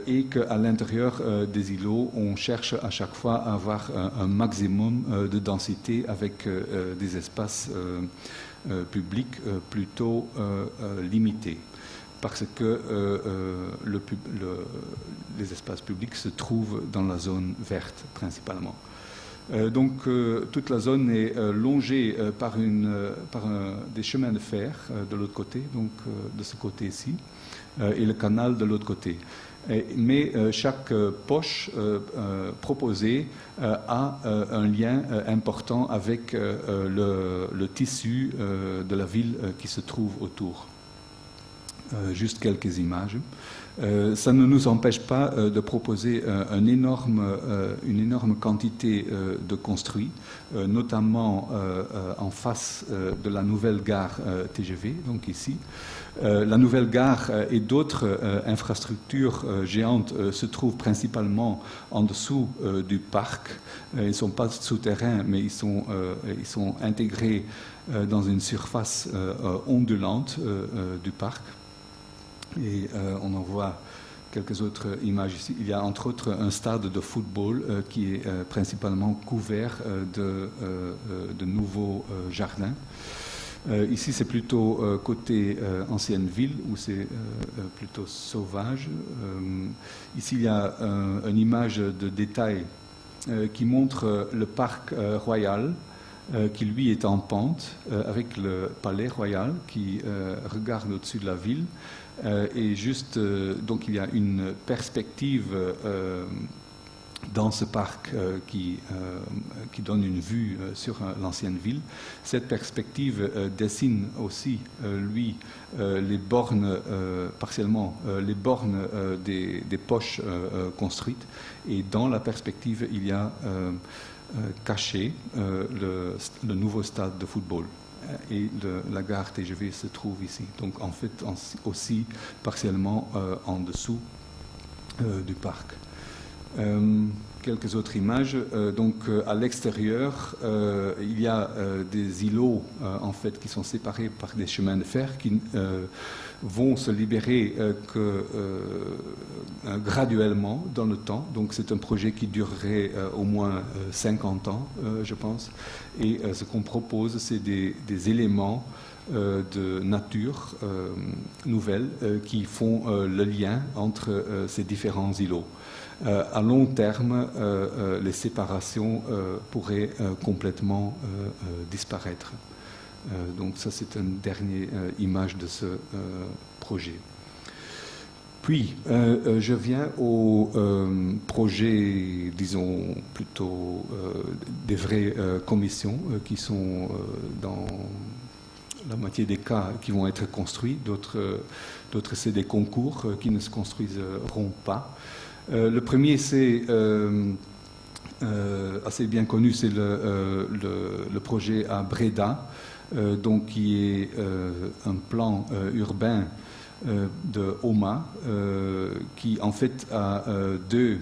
et qu'à l'intérieur des îlots, on cherche à chaque fois à avoir un maximum de densité avec des espaces publics plutôt limités, parce que les espaces publics se trouvent dans la zone verte principalement. Donc toute la zone est longée par des chemins de fer de l'autre côté, donc de ce côté-ci, et le canal de l'autre côté. Mais chaque poche proposée a un lien important avec le tissu de la ville qui se trouve autour. Juste quelques images. Ça ne nous empêche pas de proposer une énorme quantité de construits, notamment en face de la nouvelle gare TGV, donc ici. La nouvelle gare et d'autres infrastructures géantes se trouvent principalement en dessous du parc. Ils ne sont pas souterrains, mais ils sont intégrés dans une surface ondulante du parc. Et on en voit quelques autres images ici. Il y a entre autres un stade de football qui est principalement couvert de nouveaux jardins. Ici, c'est plutôt côté ancienne ville, où c'est plutôt sauvage. Ici, il y a une image de détail qui montre le parc royal, qui lui est en pente, avec le palais royal qui regarde au-dessus de la ville. Et juste, donc il y a une perspective dans ce parc qui donne une vue sur l'ancienne ville. Cette perspective dessine aussi, les bornes, partiellement, les bornes des poches construites. Et dans la perspective, il y a caché le nouveau stade de football. Et la gare TGV se trouve ici. Donc en fait aussi partiellement en dessous du parc. quelques autres images. Donc, à l'extérieur, il y a des îlots en fait qui sont séparés par des chemins de fer qui vont se libérer graduellement dans le temps. Donc, c'est un projet qui durerait au moins 50 ans, je pense. Et ce qu'on propose, c'est des éléments de nature nouvelle qui font le lien entre ces différents îlots. À long terme, les séparations pourraient complètement disparaître. Donc ça, c'est une dernière image de ce projet. Puis, je viens au projet, disons, plutôt des vraies commissions qui sont dans la moitié des cas qui vont être construits. D'autres c'est des concours qui ne se construiront pas. Le premier, c'est assez bien connu, c'est le projet à Breda, donc qui est un plan urbain de OMA, qui en fait a deux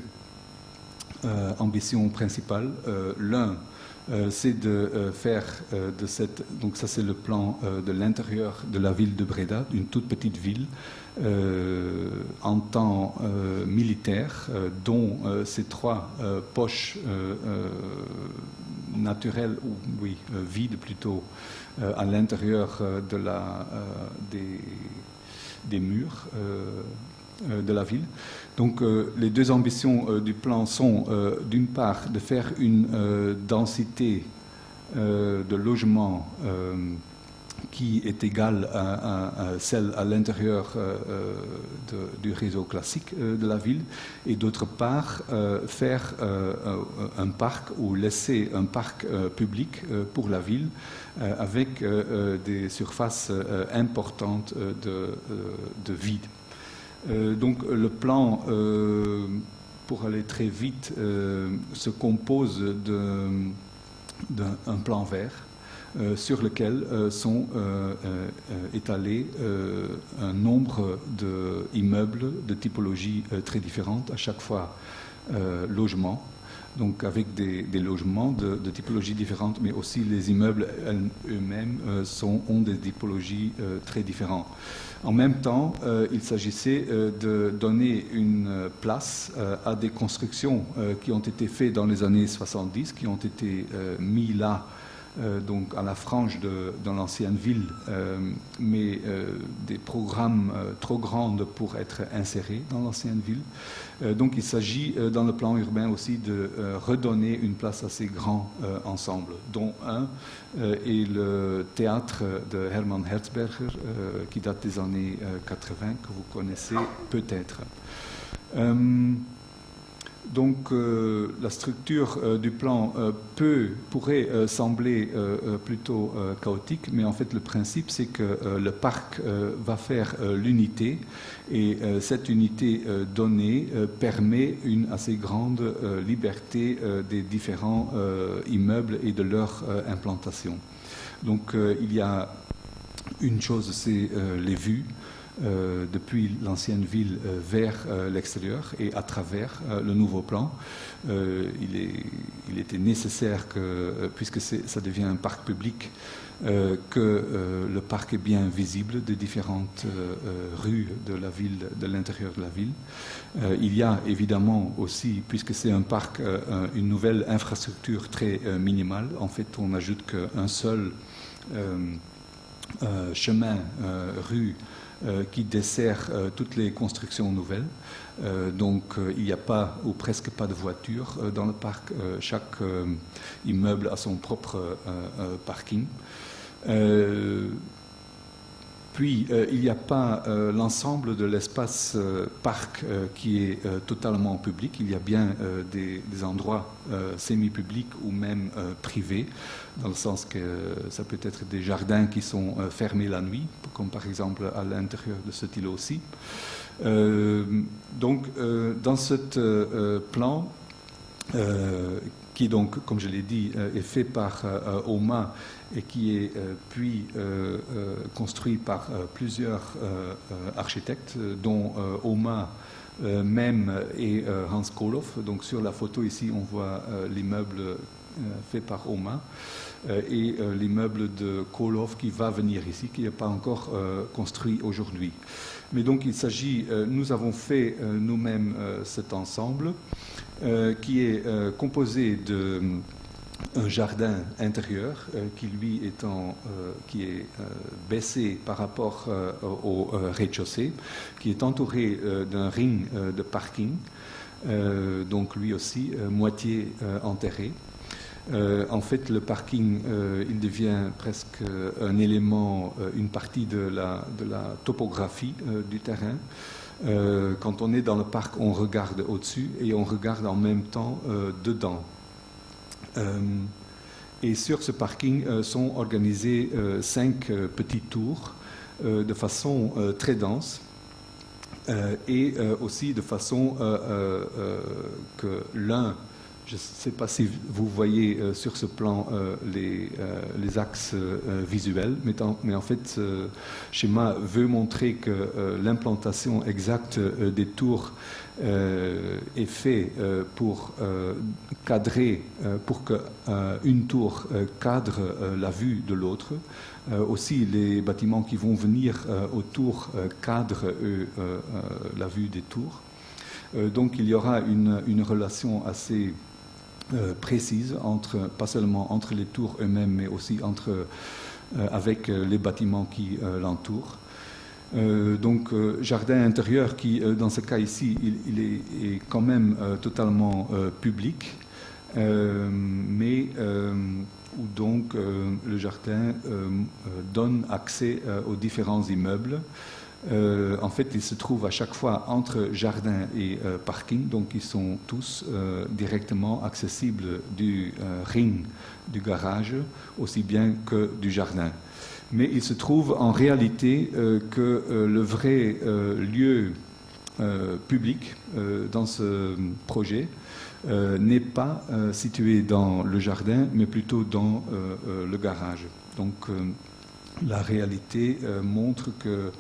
ambitions principales. L'un, c'est de faire de cette... Donc ça, c'est le plan de l'intérieur de la ville de Breda, une toute petite ville, en temps militaire, dont ces trois poches naturelles, ou oui, vides plutôt, à l'intérieur des murs de la ville. Donc les deux ambitions du plan sont d'une part de faire une densité de logements qui est égale à celle à l'intérieur du réseau classique de la ville, et d'autre part faire un parc ou laisser un parc public pour la ville avec des surfaces importantes de vide. Donc le plan, pour aller très vite, se compose d'un plan vert sur lequel sont étalés un nombre d'immeubles de typologie très différentes, à chaque fois logements, donc avec des logements de typologie différentes, mais aussi les immeubles eux-mêmes ont des typologies très différentes. En même temps, il s'agissait de donner une place à des constructions qui ont été faites dans les années 70, qui ont été mis là, donc à la frange de l'ancienne ville, mais des programmes trop grands pour être insérés dans l'ancienne ville. Donc il s'agit dans le plan urbain aussi de redonner une place à ces grands ensembles, dont un est le théâtre de Hermann Herzberger, qui date des années 80, que vous connaissez peut-être. Donc la structure du plan pourrait sembler plutôt chaotique, mais en fait le principe c'est que le parc va faire l'unité, et cette unité donnée permet une assez grande liberté des différents immeubles et de leur implantation. Donc il y a une chose, c'est les vues. Depuis l'ancienne ville vers l'extérieur et à travers le nouveau plan. Il était nécessaire que, puisque ça devient un parc public, que le parc est bien visible des différentes rues de la ville, de l'intérieur de la ville. Il y a évidemment aussi, puisque c'est un parc, une nouvelle infrastructure très minimale. En fait, on n'ajoute qu'un seul chemin, rue, qui dessert toutes les constructions nouvelles. Donc il n'y a pas ou presque pas de voitures dans le parc. Chaque immeuble a son propre parking. Puis, il n'y a pas l'ensemble de l'espace parc qui est totalement public. Il y a bien des endroits semi-publics ou même privés, dans le sens que ça peut être des jardins qui sont fermés la nuit, comme par exemple à l'intérieur de cet îlot-ci. Donc, dans ce plan, qui donc, comme je l'ai dit, est fait par OMA et qui est puis construit par plusieurs architectes, dont OMA Mem et Hans Koloff. Donc sur la photo ici, on voit l'immeuble fait par Oma et l'immeuble de Koloff qui va venir ici, qui n'est pas encore construit aujourd'hui. Mais donc il s'agit, nous avons fait nous-mêmes cet ensemble qui est composé de un jardin intérieur qui lui qui est baissé par rapport au rez-de-chaussée, qui est entouré d'un ring de parking, donc lui aussi moitié enterré. En fait, le parking, il devient presque un élément, une partie de la topographie du terrain. Quand on est dans le parc, on regarde au-dessus et on regarde en même temps dedans. Et sur ce parking sont organisées 5 petites tours de façon très dense et aussi de façon que je ne sais pas si vous voyez sur ce plan les axes visuels, mais en fait ce schéma veut montrer que l'implantation exacte des tours est fait pour cadrer, pour qu'une tour cadre la vue de l'autre. Aussi, les bâtiments qui vont venir autour cadrent la vue des tours. Donc il y aura une relation assez précise, pas seulement entre les tours eux-mêmes, mais aussi avec les bâtiments qui l'entourent. Donc jardin intérieur qui, dans ce cas ici, il est quand même totalement public, mais où donc le jardin donne accès aux différents immeubles. En fait, ils se trouvent à chaque fois entre jardin et parking, donc ils sont tous directement accessibles du ring du garage, aussi bien que du jardin. Mais il se trouve en réalité que le vrai lieu public dans ce projet n'est pas situé dans le jardin, mais plutôt dans le garage. Donc, la réalité montre que,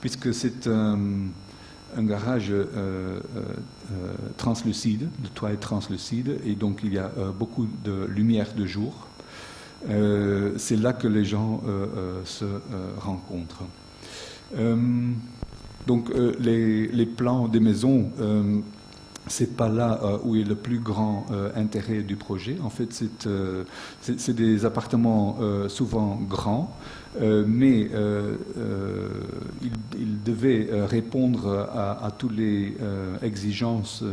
puisque c'est un garage translucide, le toit est translucide, et donc il y a beaucoup de lumière de jour, c'est là que les gens se rencontrent. Donc les plans des maisons, c'est pas là où est le plus grand intérêt du projet. En fait, c'est des appartements souvent grands, mais il devait répondre à toutes les exigences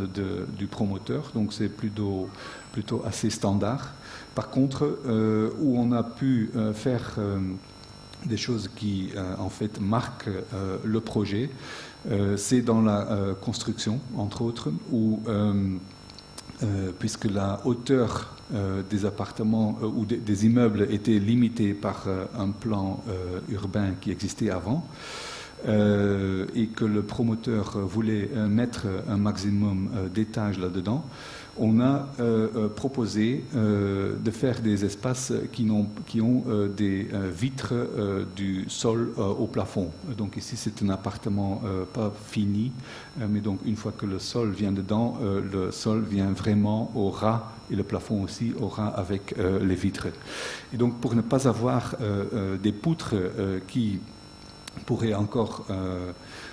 du promoteur, donc c'est plutôt assez standard. Par contre, où on a pu faire des choses qui en fait marquent le projet, c'est dans la construction, entre autres, où puisque la hauteur des appartements ou des immeubles était limitée par un plan urbain qui existait avant, et que le promoteur voulait mettre un maximum d'étages là-dedans, on a proposé de faire des espaces qui ont des vitres du sol au plafond. Donc ici, c'est un appartement pas fini, mais donc une fois que le sol vient dedans, le sol vient vraiment au ras et le plafond aussi au ras avec les vitres. Et donc pour ne pas avoir des poutres qui pourraient encore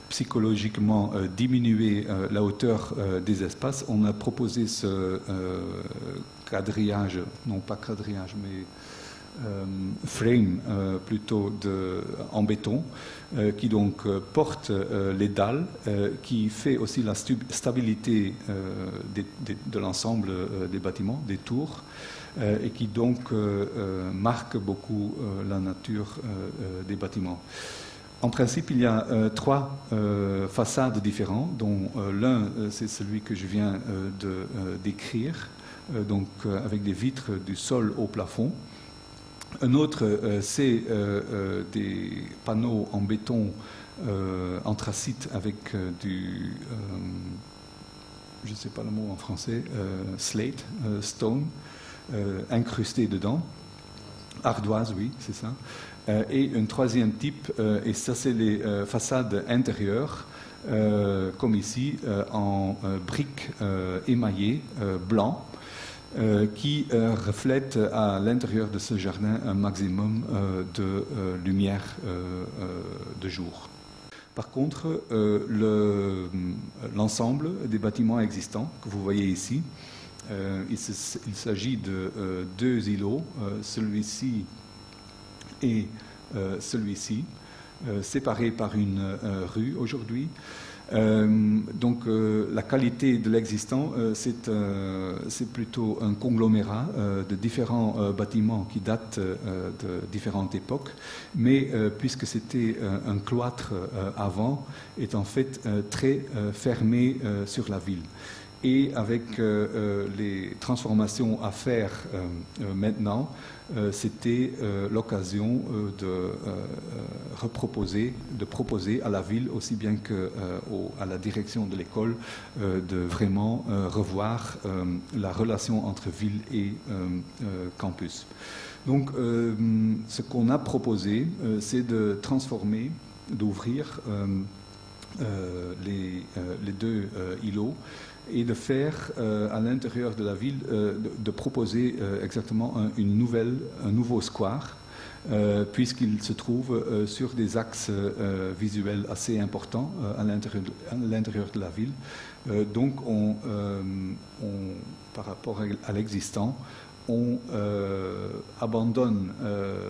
psychologiquement diminuer la hauteur des espaces, on a proposé ce quadrillage, non pas quadrillage, mais frame plutôt en béton, qui donc porte les dalles, qui fait aussi la stabilité de l'ensemble des bâtiments, des tours, et qui donc marque beaucoup la nature des bâtiments. En principe, il y a 3 façades différentes, dont l'un, c'est celui que je viens de décrire, donc avec des vitres du sol au plafond. Un autre, c'est des panneaux en béton anthracite avec du, je ne sais pas le mot en français, slate, stone, incrusté dedans. Ardoise, oui, c'est ça. Et un troisième type, et ça c'est les façades intérieures, comme ici, en briques émaillées blanc, qui reflète à l'intérieur de ce jardin un maximum de lumière de jour. Par contre, l'ensemble des bâtiments existants que vous voyez ici, il s'agit de deux îlots, celui-ci et celui-ci, séparés par une rue aujourd'hui. Donc la qualité de l'existant, c'est plutôt un conglomérat de différents bâtiments qui datent de différentes époques, mais puisque c'était un cloître avant, est en fait très fermé sur la ville. Et avec les transformations à faire maintenant, c'était l'occasion de proposer à la ville, aussi bien qu'à la direction de l'école, de vraiment revoir la relation entre ville et campus. Donc, ce qu'on a proposé, c'est de transformer, d'ouvrir les deux îlots, et de faire à l'intérieur de la ville, de proposer exactement un nouveau square, puisqu'il se trouve sur des axes visuels assez importants à l'intérieur de la ville. Donc, par rapport à l'existant, on abandonne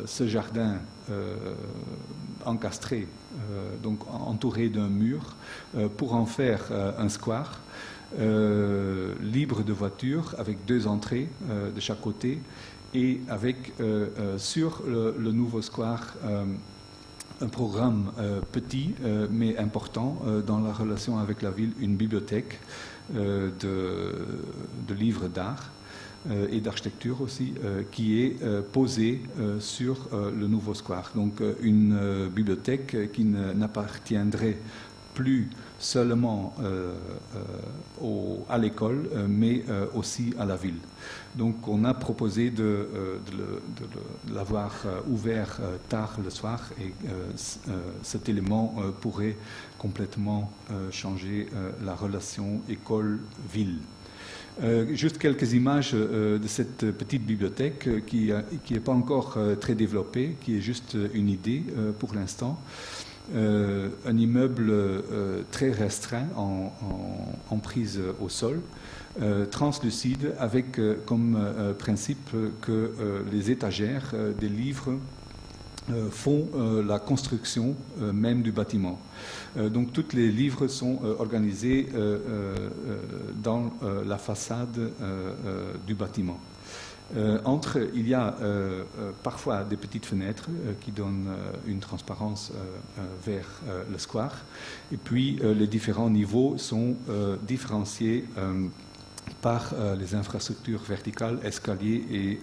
ce jardin encastré, donc entouré d'un mur, pour en faire un square. Libre de voitures, avec deux entrées de chaque côté, et avec sur le nouveau square un programme petit mais important dans la relation avec la ville, une bibliothèque de livres d'art et d'architecture aussi, qui est posée sur le nouveau square. Donc une bibliothèque qui n'appartiendrait plus seulement à l'école, mais aussi à la ville. Donc on a proposé de l'avoir ouvert tard le soir, et cet élément pourrait complètement changer la relation école-ville. Juste quelques images de cette petite bibliothèque qui n'est pas encore très développée, qui est juste une idée pour l'instant. Un immeuble très restreint en prise au sol, translucide, avec comme principe que les étagères des livres font la construction même du bâtiment. Donc tous les livres sont organisés dans la façade du bâtiment. Il y a parfois des petites fenêtres qui donnent une transparence vers le square. Et puis les différents niveaux sont différenciés par les infrastructures verticales, escaliers et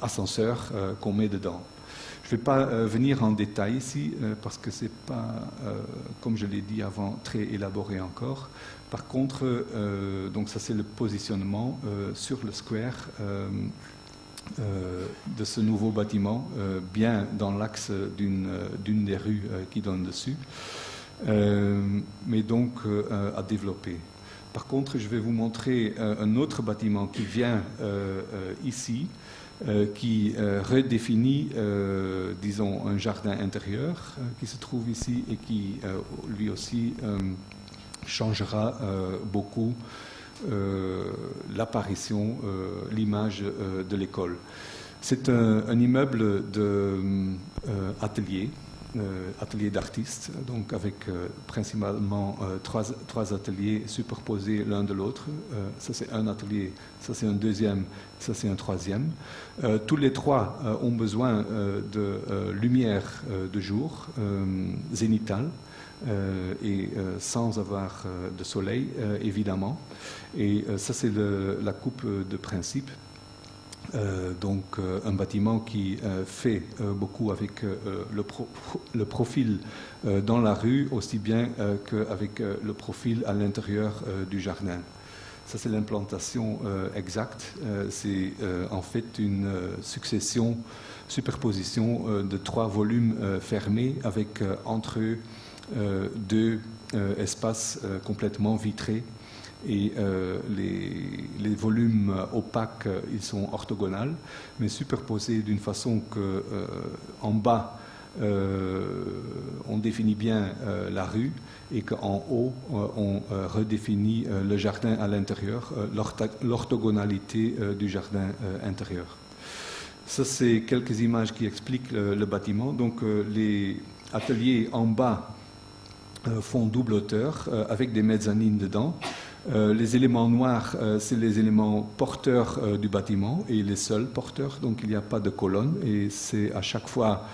ascenseurs qu'on met dedans. Je ne vais pas venir en détail ici parce que ce n'est pas, comme je l'ai dit avant, très élaboré encore. Par contre, donc ça c'est le positionnement sur le square de ce nouveau bâtiment, bien dans l'axe d'une des rues qui donne dessus, mais donc à développer. Par contre, je vais vous montrer un autre bâtiment qui vient ici, qui redéfinit, disons, un jardin intérieur qui se trouve ici et qui, lui aussi, changera beaucoup l'apparition, l'image de l'école. C'est un immeuble d'atelier, atelier d'artistes, donc avec principalement trois ateliers superposés l'un de l'autre. Ça c'est un atelier, ça c'est un deuxième, ça c'est un troisième. Tous les trois ont besoin de lumière de jour zénitale, et sans avoir de soleil évidemment. Et ça c'est la coupe de principe. Donc un bâtiment qui fait beaucoup avec le profil dans la rue, aussi bien qu'avec le profil à l'intérieur du jardin. Ça, c'est l'implantation exacte. C'est en fait une superposition de 3 volumes fermés avec entre eux 2 espaces complètement vitrés. Et les volumes opaques, ils sont orthogonales, mais superposés d'une façon que en bas, on définit bien la rue et qu'en haut, on redéfinit le jardin à l'intérieur, l'orthogonalité du jardin intérieur. Ça, c'est quelques images qui expliquent le bâtiment. Donc, les ateliers en bas font double hauteur avec des mezzanines dedans. Les éléments noirs, c'est les éléments porteurs du bâtiment et les seuls porteurs, donc il n'y a pas de colonne et c'est à chaque fois,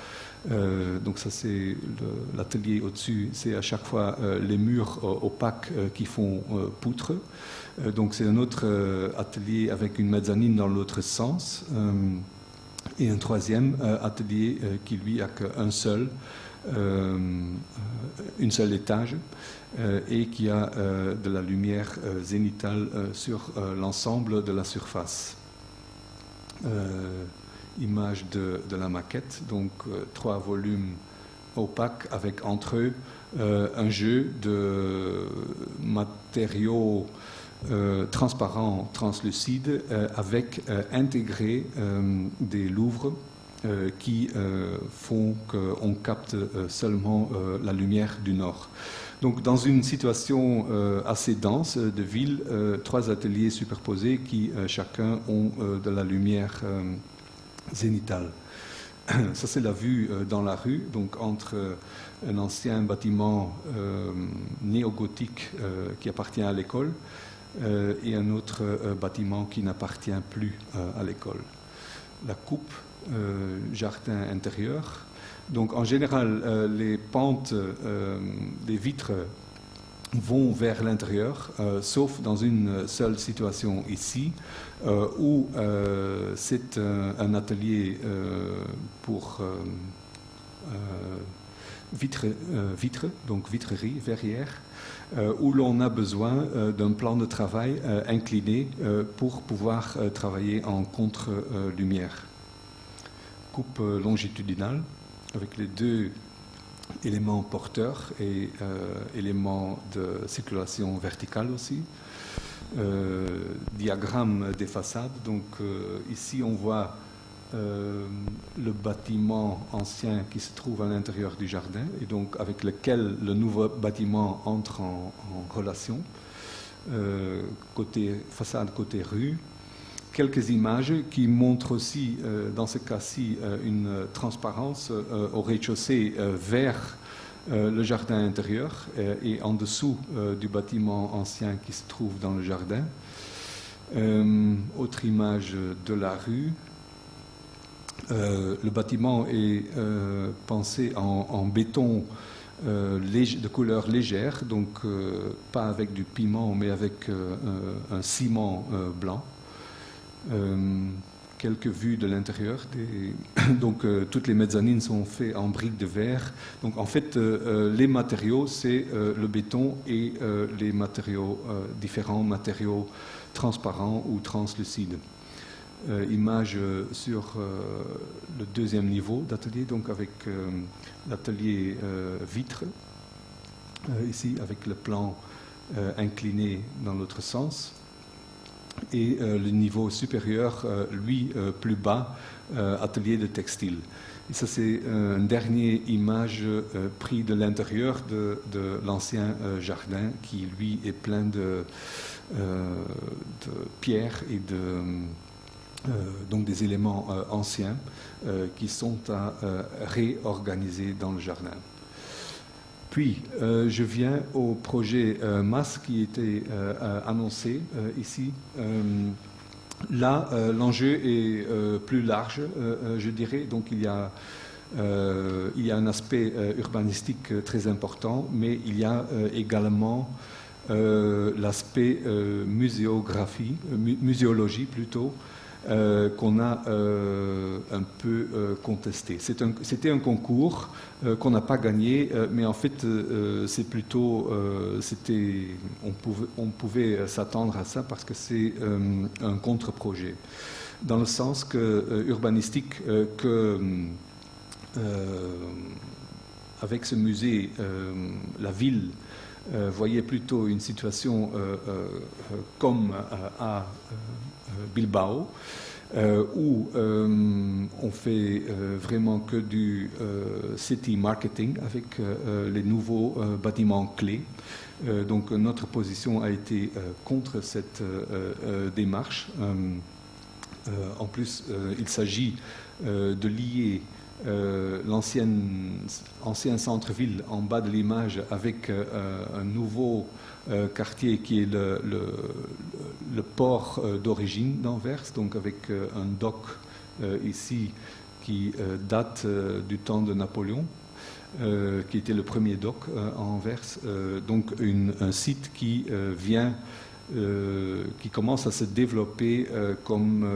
donc ça c'est l'atelier au-dessus, c'est à chaque fois les murs opaques qui font poutre. Donc c'est un autre atelier avec une mezzanine dans l'autre sens et un troisième atelier qui lui a qu'un seul. Une seule étage et qui a de la lumière zénitale sur l'ensemble de la surface. Image de la maquette, donc 3 volumes opaques avec entre eux un jeu de matériaux transparents, translucides, avec intégré des louvres qui font qu'on capte seulement la lumière du nord. Donc dans une situation assez dense de ville, 3 ateliers superposés qui chacun ont de la lumière zénitale. Ça c'est la vue dans la rue, donc entre un ancien bâtiment néo-gothique qui appartient à l'école et un autre bâtiment qui n'appartient plus à l'école. La coupe jardin intérieur. Donc en général, les pentes des vitres vont vers l'intérieur, sauf dans une seule situation ici, où c'est un atelier pour vitres, donc vitrerie, verrière, où l'on a besoin d'un plan de travail incliné pour pouvoir travailler en contre-lumière. Coupe longitudinale avec les 2 éléments porteurs et éléments de circulation verticale aussi. Diagramme des façades. Donc ici on voit le bâtiment ancien qui se trouve à l'intérieur du jardin et donc avec lequel le nouveau bâtiment entre en relation. Côté façade, côté rue. Quelques images qui montrent aussi, dans ce cas-ci, une transparence au rez-de-chaussée vers le jardin intérieur et en dessous du bâtiment ancien qui se trouve dans le jardin. Autre image de la rue. Le bâtiment est pensé en béton de couleur légère, donc pas avec du piment mais avec un ciment blanc. Quelques vues de l'intérieur. Donc toutes les mezzanines sont faites en briques de verre. Donc en fait, les matériaux, c'est le béton et les matériaux, différents matériaux transparents ou translucides. Image sur le 2e niveau d'atelier, donc avec l'atelier vitre, ici avec le plan incliné dans l'autre sens. Et le niveau supérieur, lui, plus bas, atelier de textile. Et ça, c'est une dernière image prise de l'intérieur de l'ancien jardin qui, lui, est plein de pierres et donc des éléments anciens qui sont à réorganiser dans le jardin. Puis, je viens au projet MAS qui était annoncé ici. Là, l'enjeu est plus large, je dirais. Donc, il y a un aspect urbanistique très important, mais il y a également l'aspect muséologie plutôt, qu'on a un peu contesté. C'était un concours qu'on n'a pas gagné, mais en fait, c'est plutôt, on pouvait s'attendre à ça parce que c'est un contre-projet. Dans le sens que, urbanistique, avec ce musée, la ville voyait plutôt une situation comme à Bilbao, où on fait vraiment que du city marketing avec les nouveaux bâtiments clés. Donc notre position a été contre cette démarche. En plus, il s'agit de lier l'ancien centre-ville en bas de l'image avec un nouveau quartier qui est le port d'origine d'Anvers, donc avec un dock ici qui date du temps de Napoléon, qui était le premier dock à Anvers, donc un site qui qui commence à se développer comme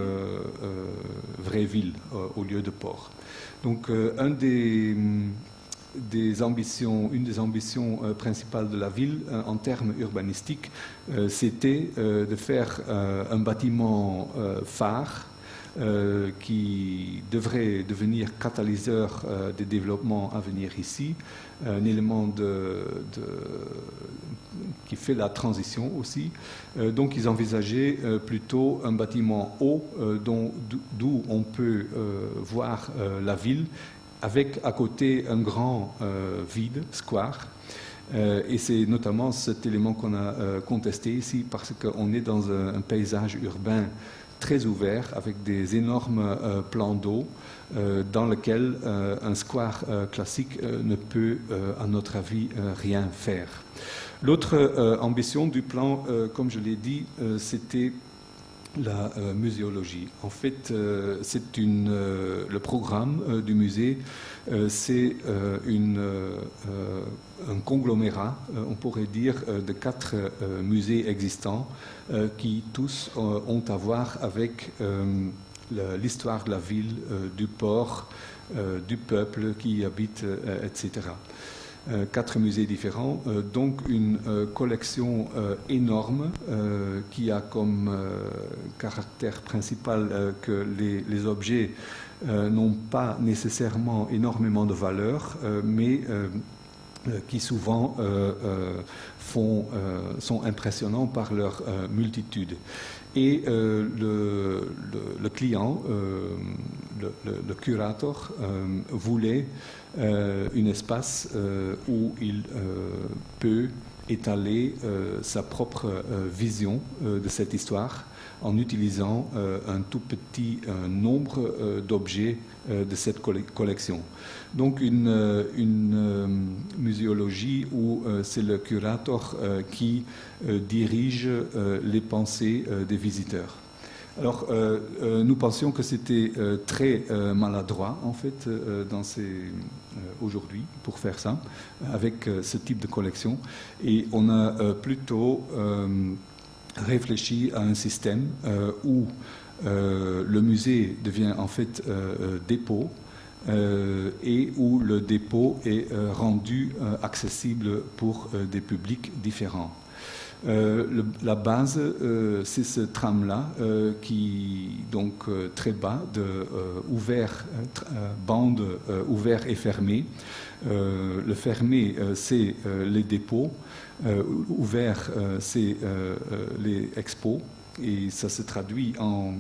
vraie ville au lieu de port. Donc une des ambitions principales de la ville en termes urbanistiques, c'était de faire un bâtiment phare qui devrait devenir catalyseur des développements à venir ici, un élément qui fait la transition aussi. Donc ils envisageaient plutôt un bâtiment haut d'où on peut voir la ville, avec à côté un grand vide, square. Et c'est notamment cet élément qu'on a contesté ici, parce qu'on est dans un paysage urbain très ouvert, avec des énormes plans d'eau, dans lequel un square classique ne peut, à notre avis, rien faire. L'autre ambition du plan, comme je l'ai dit, c'était la muséologie. En fait, le programme du musée, c'est un conglomérat, on pourrait dire, de 4 musées existants qui tous ont à voir avec l'histoire de la ville, du port, du peuple qui y habite, etc. 4 musées différents, donc une collection énorme qui a comme caractère principal que les objets n'ont pas nécessairement énormément de valeur, mais qui souvent sont impressionnants par leur multitude. Et le client, le curator, voulait un espace où il peut étaler sa propre vision de cette histoire en utilisant un tout petit nombre d'objets de cette collection. Donc une muséologie où c'est le curator qui dirige les pensées des visiteurs. Alors, nous pensions que c'était très maladroit, en fait, aujourd'hui, pour faire ça, avec ce type de collection. Et on a plutôt réfléchi à un système où le musée devient, en fait, dépôt, et où le dépôt est rendu accessible pour des publics différents. La base, c'est ce tram-là qui, donc très bas, bande ouvert et fermé. Le fermé, c'est les dépôts. Ouvert, c'est les expos. Et ça se traduit en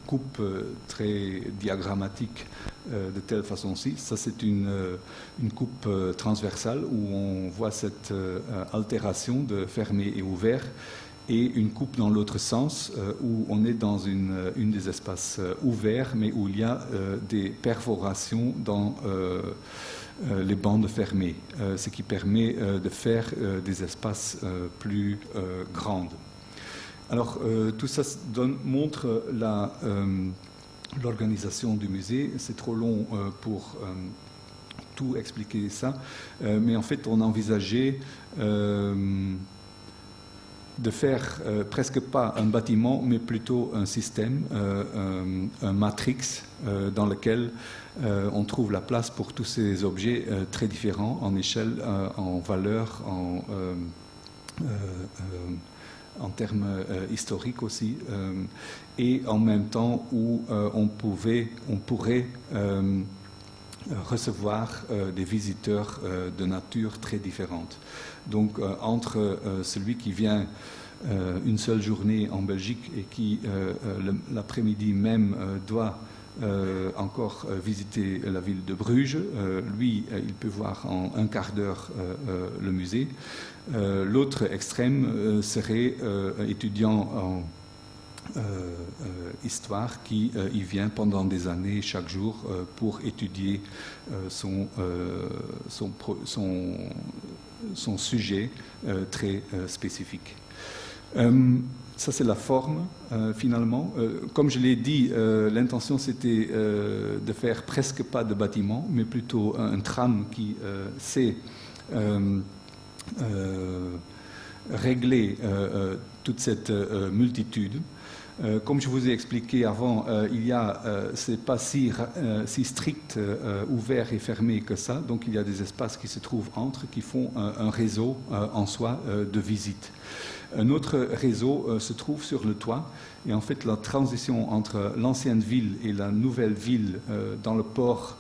coupe très diagrammatique de telle façon-ci. Ça, c'est une coupe transversale où on voit cette altération de fermé et ouvert, et une coupe dans l'autre sens où on est dans une des espaces ouverts, mais où il y a des perforations dans les bandes fermées, ce qui permet de faire des espaces plus grands. Alors, tout ça montre l'organisation du musée. C'est trop long pour tout expliquer ça, mais en fait, on envisageait de faire presque pas un bâtiment, mais plutôt un système, un matrix dans lequel on trouve la place pour tous ces objets très différents en échelle, en valeur, en termes historiques aussi, et en même temps où on pourrait recevoir des visiteurs de nature très différente. Donc entre celui qui vient une seule journée en Belgique et qui l'après-midi même doit encore visiter la ville de Bruges, lui il peut voir en un quart d'heure le musée. L'autre extrême serait étudiant en histoire qui y vient pendant des années chaque jour pour étudier son sujet très spécifique. Ça c'est la forme finalement. Comme je l'ai dit, l'intention c'était de faire presque pas de bâtiment, mais plutôt un tram qui sait régler toute cette multitude. Comme je vous ai expliqué avant, c'est pas si strict, ouvert et fermé que ça. Donc il y a des espaces qui se trouvent entre, qui font un réseau en soi de visites. Un autre réseau se trouve sur le toit. Et en fait, la transition entre l'ancienne ville et la nouvelle ville dans le port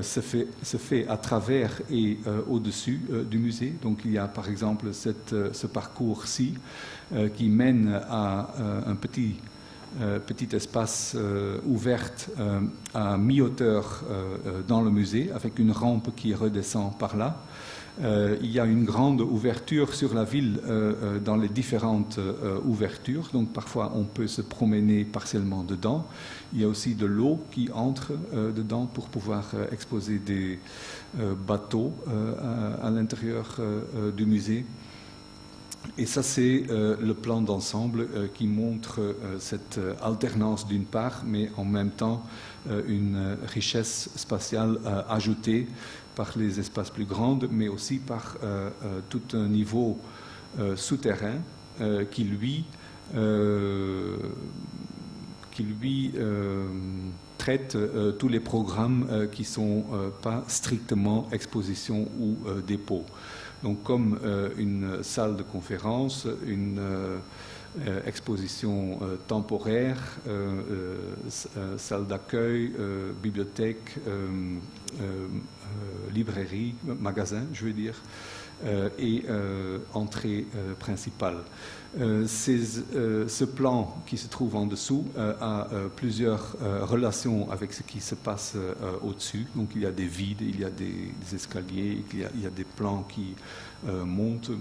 se fait à travers et au-dessus du musée. Donc il y a par exemple ce parcours-ci qui mène à un petit espace ouvert à mi-hauteur dans le musée, avec une rampe qui redescend par là. Il y a une grande ouverture sur la ville dans les différentes ouvertures, donc parfois on peut se promener partiellement dedans. Il y a aussi de l'eau qui entre dedans pour pouvoir exposer des bateaux à l'intérieur du musée. Et ça, c'est le plan d'ensemble qui montre cette alternance d'une part, mais en même temps une richesse spatiale ajoutée par les espaces plus grands, mais aussi par tout un niveau souterrain qui lui traite tous les programmes qui ne sont pas strictement exposition ou dépôt. Donc comme une salle de conférence, une exposition temporaire, salle d'accueil, bibliothèque, librairie, magasin, je veux dire, et entrée principale. Ce plan qui se trouve en dessous a plusieurs relations avec ce qui se passe au-dessus. Donc il y a des vides, il y a des escaliers, il y a des plans qui montent,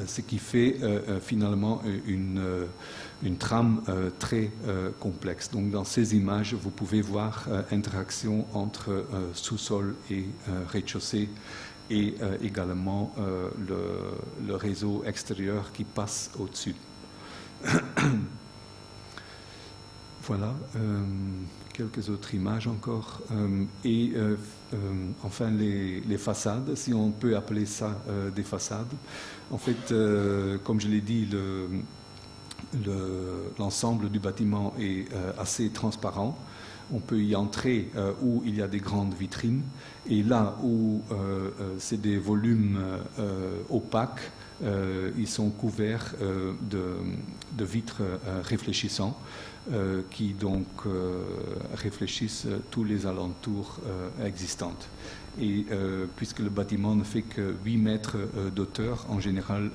ce qui fait finalement une trame très complexe. Donc dans ces images, vous pouvez voir interaction entre sous-sol et rez-de-chaussée, et également le réseau extérieur qui passe au-dessus. Voilà, quelques autres images encore. Enfin, les façades, si on peut appeler ça des façades. En fait, comme je l'ai dit, l'ensemble du bâtiment est assez transparent. On peut y entrer où il y a des grandes vitrines, et là où c'est des volumes opaques, ils sont couverts de vitres réfléchissants qui donc réfléchissent tous les alentours existants. Et puisque le bâtiment ne fait que 8 mètres d'auteur, en général,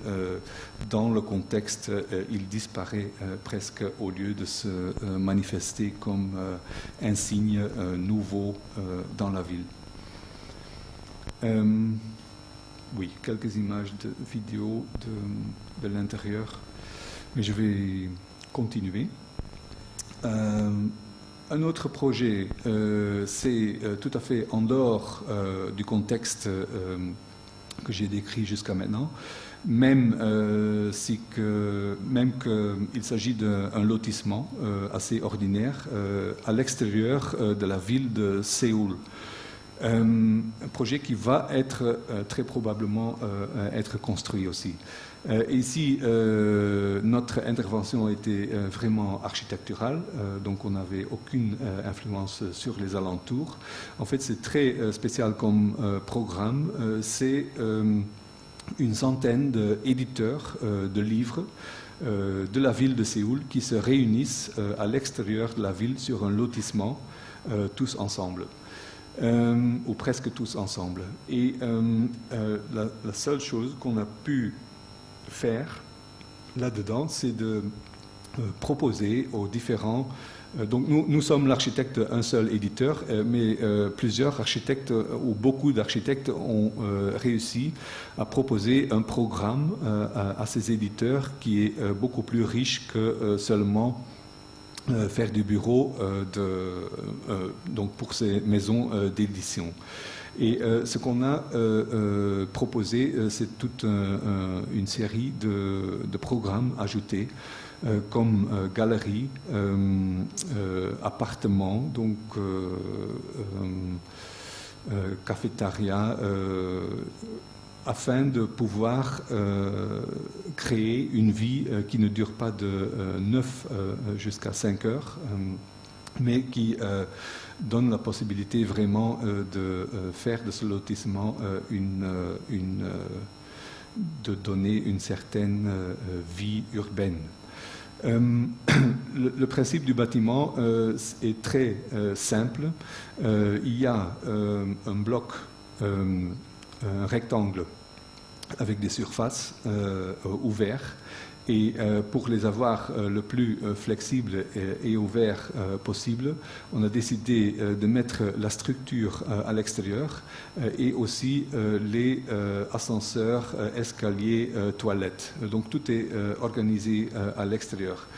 dans le contexte, il disparaît presque au lieu de se manifester comme un signe nouveau dans la ville. Oui, quelques images de vidéos de l'intérieur, mais je vais continuer. Un autre projet, c'est tout à fait en dehors du contexte que j'ai décrit jusqu'à maintenant, même qu'il s'agit d'un lotissement assez ordinaire à l'extérieur de la ville de Séoul. Un projet qui va être très probablement être construit aussi. Ici, notre intervention a été vraiment architecturale, donc on n'avait aucune influence sur les alentours. En fait, c'est très spécial comme programme. C'est une centaine d'éditeurs de livres de la ville de Séoul qui se réunissent à l'extérieur de la ville sur un lotissement, tous ensemble. Ou presque tous ensemble. Et la seule chose qu'on a pu faire là-dedans, c'est de proposer aux différents... donc nous sommes l'architecte, un seul éditeur, mais plusieurs architectes ou beaucoup d'architectes ont réussi à proposer un programme à ces éditeurs qui est beaucoup plus riche que seulement faire du bureau donc pour ces maisons d'édition. Et ce qu'on a proposé, c'est toute une série de programmes ajoutés, comme galeries, appartements, donc cafétéria, afin de pouvoir créer une vie qui ne dure pas de 9 jusqu'à 5 heures, mais qui donne la possibilité vraiment de faire de ce lotissement de donner une certaine vie urbaine. Le principe du bâtiment est très simple. Il y a un bloc, un rectangle avec des surfaces ouvertes. Et pour les avoir le plus flexible et ouvert possible, on a décidé de mettre la structure à l'extérieur et aussi les ascenseurs, escaliers, toilettes. Donc tout est organisé à l'extérieur,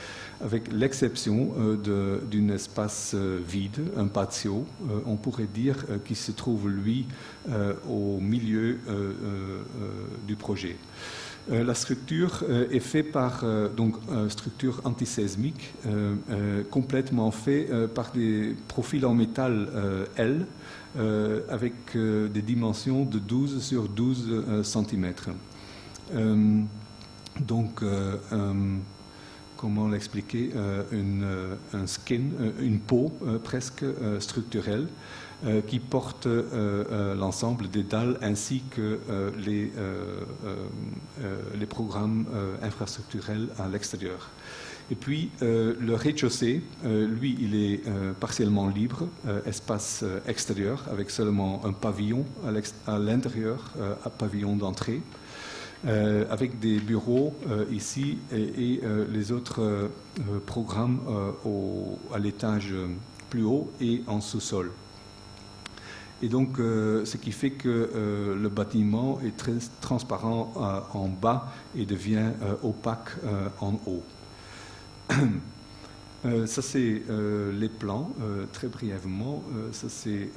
avec l'exception d'un espace vide, un patio, on pourrait dire, qui se trouve, lui, au milieu du projet. La structure est faite par donc structure antisismique, complètement faite par des profils en métal L, avec des dimensions de 12 sur 12 cm. Donc, comment l'expliquer, un skin, une peau presque structurelle, qui porte l'ensemble des dalles ainsi que les programmes infrastructurels à l'extérieur. Et puis le rez-de-chaussée, lui, il est partiellement libre, espace extérieur, avec seulement un pavillon à l'intérieur, un pavillon d'entrée, avec des bureaux ici et les autres programmes à l'étage plus haut et en sous-sol. Et donc, ce qui fait que le bâtiment est très transparent en bas et devient opaque en haut. Ça, c'est les plans, très brièvement. Ça, c'est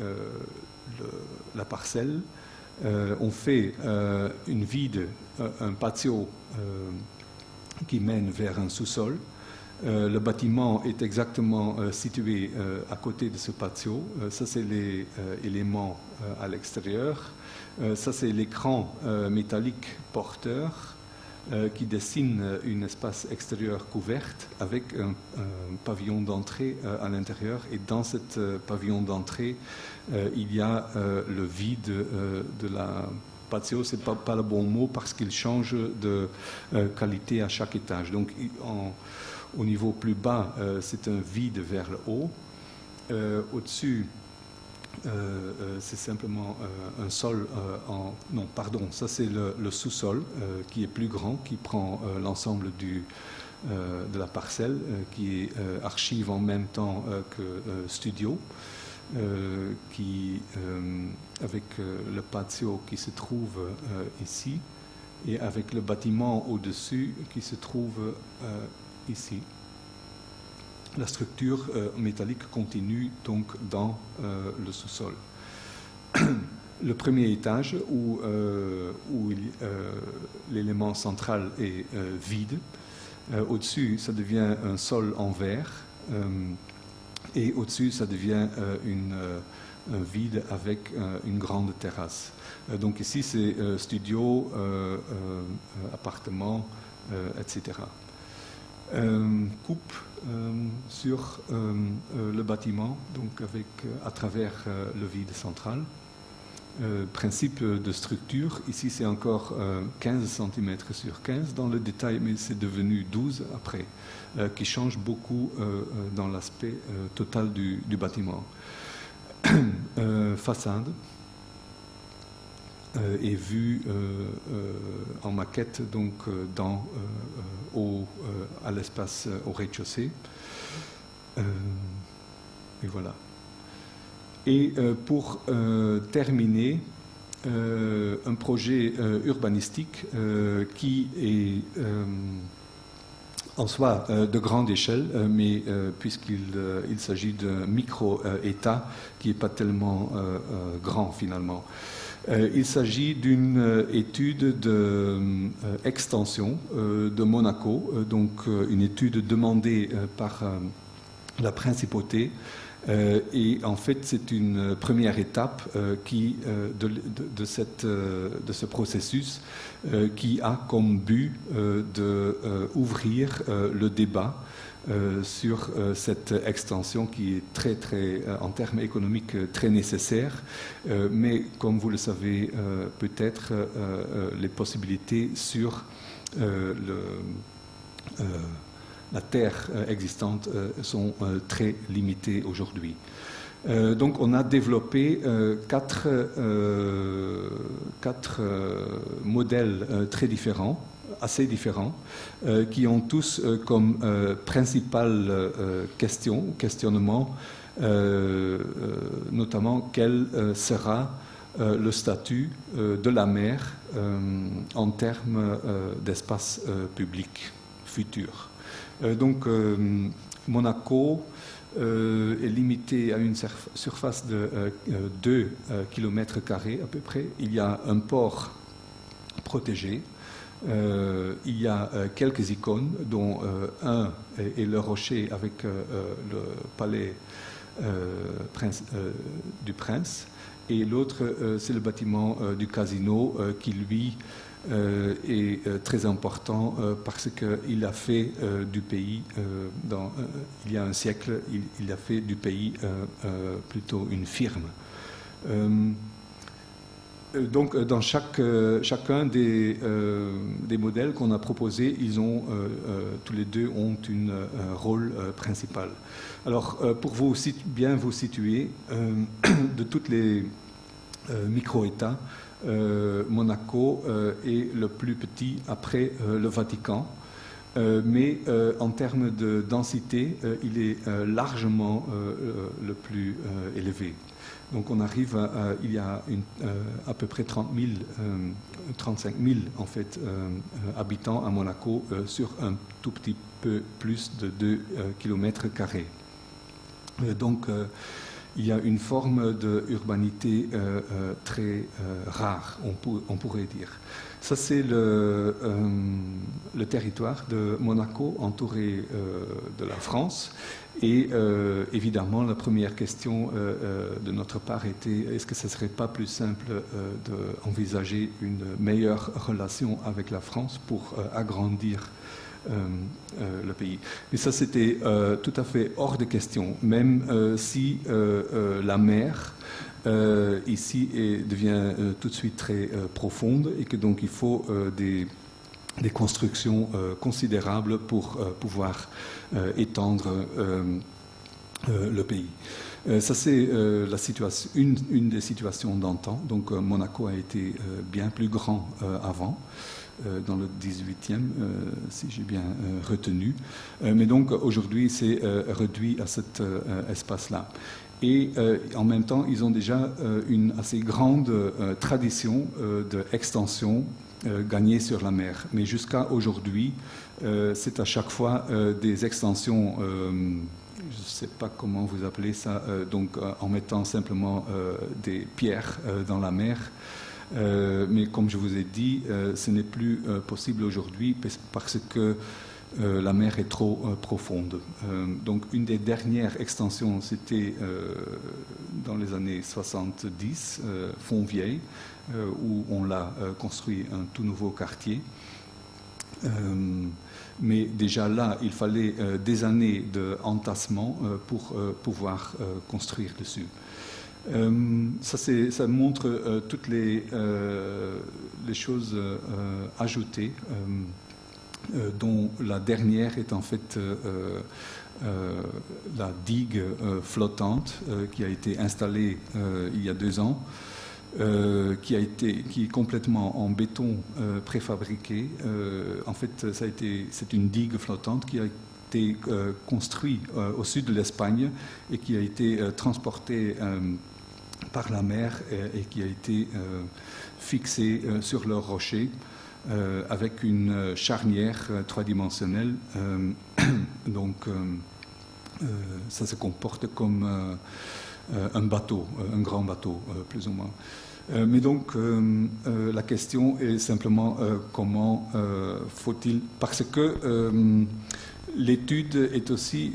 la parcelle. On fait une vide, un patio qui mène vers un sous-sol. Le bâtiment est exactement situé à côté de ce patio. Ça, c'est les éléments à l'extérieur. Ça, c'est l'écran métallique porteur qui dessine un espace extérieur couverte avec un pavillon d'entrée à l'intérieur. Et dans ce pavillon d'entrée, il y a le vide de la patio. Ce n'est pas le bon mot parce qu'il change de qualité à chaque étage. Donc, au niveau plus bas, c'est un vide vers le haut. Au-dessus, c'est simplement un sol non, pardon, ça c'est le sous-sol qui est plus grand, qui prend l'ensemble de la parcelle, qui est archive en même temps que studio, avec le patio qui se trouve ici, et avec le bâtiment au-dessus qui se trouve ici. La structure métallique continue donc dans le sous-sol. Le premier étage où l'élément central est vide. Au-dessus, ça devient un sol en verre Et au-dessus, ça devient un vide avec une grande terrasse. Donc ici, c'est studio, appartement, etc. Coupe sur le bâtiment, donc à travers le vide central. Principe de structure, ici c'est encore 15 cm sur 15 dans le détail, mais c'est devenu 12 après, qui change beaucoup dans l'aspect total du bâtiment. Façade est vue en maquette, donc à l'espace au rez-de-chaussée. Et voilà. Et pour terminer, un projet urbanistique qui est en soi de grande échelle, mais puisqu'il s'agit d'un micro-État qui n'est pas tellement grand finalement. Il s'agit d'une étude d'extension de Monaco, donc une étude demandée par la principauté. Et en fait, c'est une première étape de ce processus qui a comme but d'ouvrir le débat sur cette extension qui est très, en termes économiques, très nécessaire. Mais comme vous le savez peut-être, les possibilités sur la terre existante sont très limitées aujourd'hui. Donc on a développé quatre modèles très différents, assez différents, qui ont tous comme principale questionnement, notamment quel sera le statut de la mer en termes d'espace public futur. Donc Monaco est limité à une surface de 2 km² à peu près. Il y a un port protégé. Il y a quelques icônes, dont un est le rocher avec le palais du prince, et l'autre c'est le bâtiment du casino qui lui est très important parce qu'il a fait du pays, il y a un siècle, il a fait du pays plutôt une firme. Donc, dans chacun des modèles qu'on a proposés, tous les deux ont un rôle principal. Alors, pour bien vous situer, de toutes les micro-États, Monaco est le plus petit après le Vatican. Mais en termes de densité, il est largement le plus élevé. Donc on arrive il y a à peu près 35 000 en fait, habitants à Monaco sur un tout petit peu plus de 2 km². Donc il y a une forme d'urbanité très rare, on pourrait dire. Ça, c'est le territoire de Monaco, entouré de la France. Et évidemment, la première question de notre part était, est-ce que ce ne serait pas plus simple d'envisager une meilleure relation avec la France pour agrandir le pays. Mais ça, c'était tout à fait hors de question, même si la mer ici devient tout de suite très profonde et que donc il faut des constructions considérables pour pouvoir étendre le pays. Ça, c'est une des situations d'antan. Donc Monaco a été bien plus grand avant, dans le 18e, si j'ai bien retenu. Mais donc aujourd'hui, c'est réduit à cet espace-là. Et en même temps, ils ont déjà une assez grande tradition d'extension gagnée sur la mer. Mais jusqu'à aujourd'hui, c'est à chaque fois des extensions, je ne sais pas comment vous appelez ça, donc en mettant simplement des pierres dans la mer. Mais comme je vous ai dit, ce n'est plus possible aujourd'hui parce que la mer est trop profonde. Donc une des dernières extensions, c'était dans les années 70, Fontvieille, où on l'a construit un tout nouveau quartier. Mais déjà là, il fallait des années d'entassement pour pouvoir construire dessus. Ça montre toutes les choses ajoutées, dont la dernière est en fait la digue flottante qui a été installée il y a 2 ans, qui est complètement en béton préfabriqué. En fait, c'est une digue flottante qui a été construite au sud de l'Espagne et qui a été transportée par la mer et qui a été fixée sur leurs rochers avec une charnière 3-dimensionnelle. Donc, ça se comporte comme un bateau, un grand bateau, plus ou moins. Mais donc, la question est simplement comment faut-il... Parce que l'étude est aussi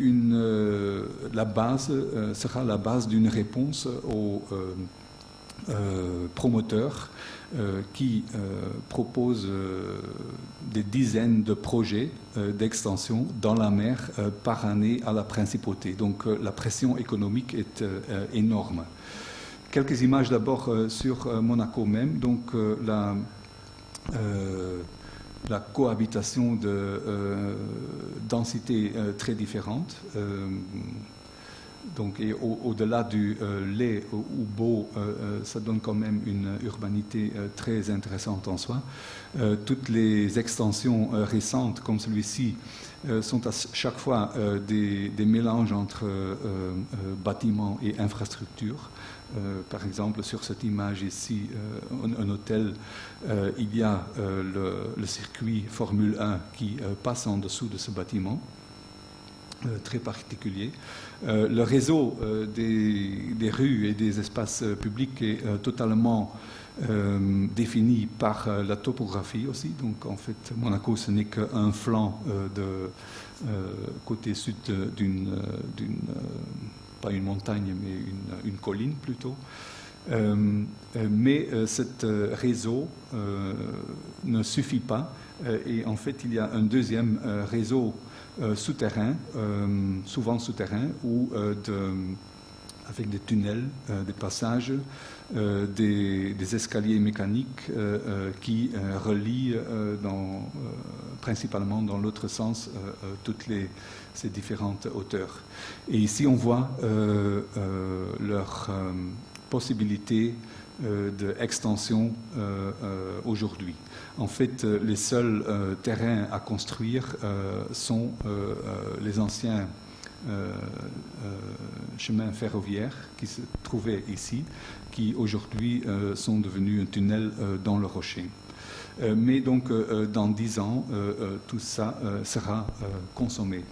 la base, sera la base d'une réponse aux promoteurs qui proposent des dizaines de projets d'extension dans la mer par année à la principauté. Donc la pression économique est énorme. Quelques images d'abord sur Monaco même. Donc la cohabitation de densités très différentes. Donc, et au-delà du laid ou beau, ça donne quand même une urbanité très intéressante en soi. Toutes les extensions récentes, comme celui-ci, sont à chaque fois des mélanges entre bâtiments et infrastructures. Par exemple, sur cette image ici, un hôtel, il y a le circuit Formule 1 qui passe en dessous de ce bâtiment. Très particulier. Le réseau des rues et des espaces publics est totalement défini par la topographie aussi. Donc en fait, Monaco, ce n'est qu'un flanc côté sud pas une montagne, mais une colline plutôt. Mais cet réseau ne suffit pas. Et en fait, il y a un deuxième réseau souterrain, souvent souterrain, avec des tunnels, des passages, des escaliers mécaniques qui relient principalement dans l'autre sens toutes ces différentes hauteurs. Et ici, on voit leur possibilité d'extension aujourd'hui. En fait, les seuls terrains à construire sont les anciens chemins ferroviaires qui se trouvaient ici, qui aujourd'hui sont devenus un tunnel dans le rocher. Mais donc, dans 10 ans, tout ça sera consommé.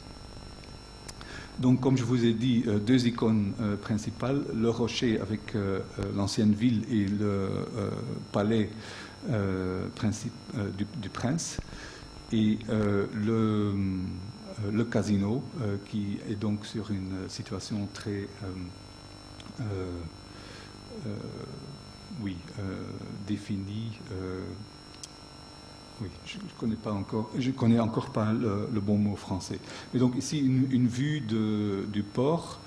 Donc, comme je vous ai dit, 2 icônes principales, le rocher avec l'ancienne ville et le palais du prince, et le casino, qui est donc sur une situation très définie. Oui, je connais encore pas le bon mot français. Et donc ici, une vue du port.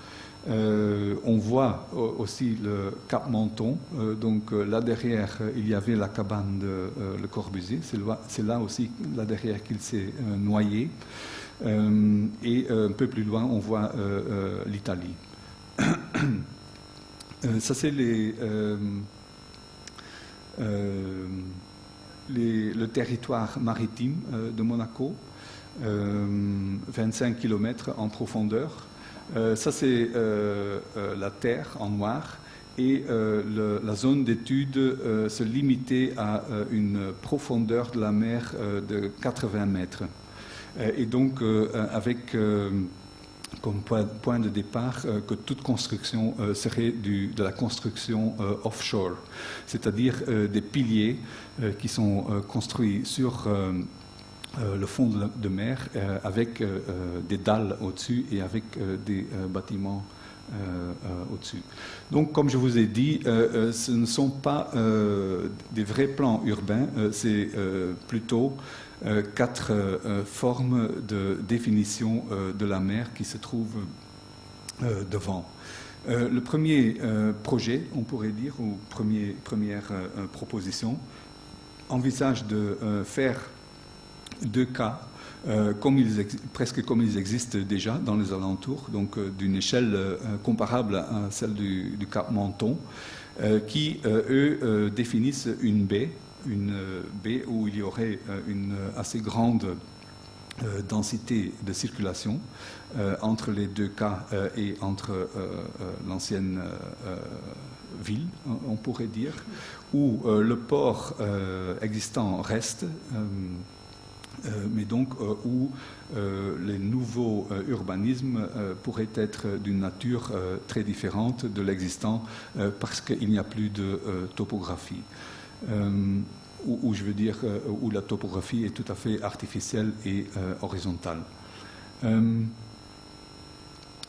On voit aussi le Cap Menton. Donc là derrière, il y avait la cabane de Le Corbusier. C'est là aussi, là derrière, qu'il s'est noyé. Et un peu plus loin, on voit l'Italie. Ça, c'est le territoire maritime de Monaco, 25 km en profondeur. Ça, c'est la terre en noir. Et la zone d'étude se limitait à une profondeur de la mer de 80 mètres. Et donc, avec comme point de départ que toute construction serait de la construction offshore, c'est-à-dire des piliers qui sont construits sur le fond de mer avec des dalles au-dessus et avec des bâtiments au-dessus. Donc, comme je vous ai dit, ce ne sont pas des vrais plans urbains, c'est plutôt 4 formes de définition de la mer qui se trouvent devant. Le premier projet, on pourrait dire, ou première proposition, envisage de faire 2 cas presque comme ils existent déjà dans les alentours, donc d'une échelle comparable à celle du Cap Menton, qui, eux, définissent une baie où il y aurait une assez grande densité de circulation entre les 2 cas et entre l'ancienne ville, on pourrait dire, où le port existant reste, mais donc où les nouveaux urbanismes pourraient être d'une nature très différente de l'existant parce qu'il n'y a plus de topographie. Où je veux dire où la topographie est tout à fait artificielle et horizontale.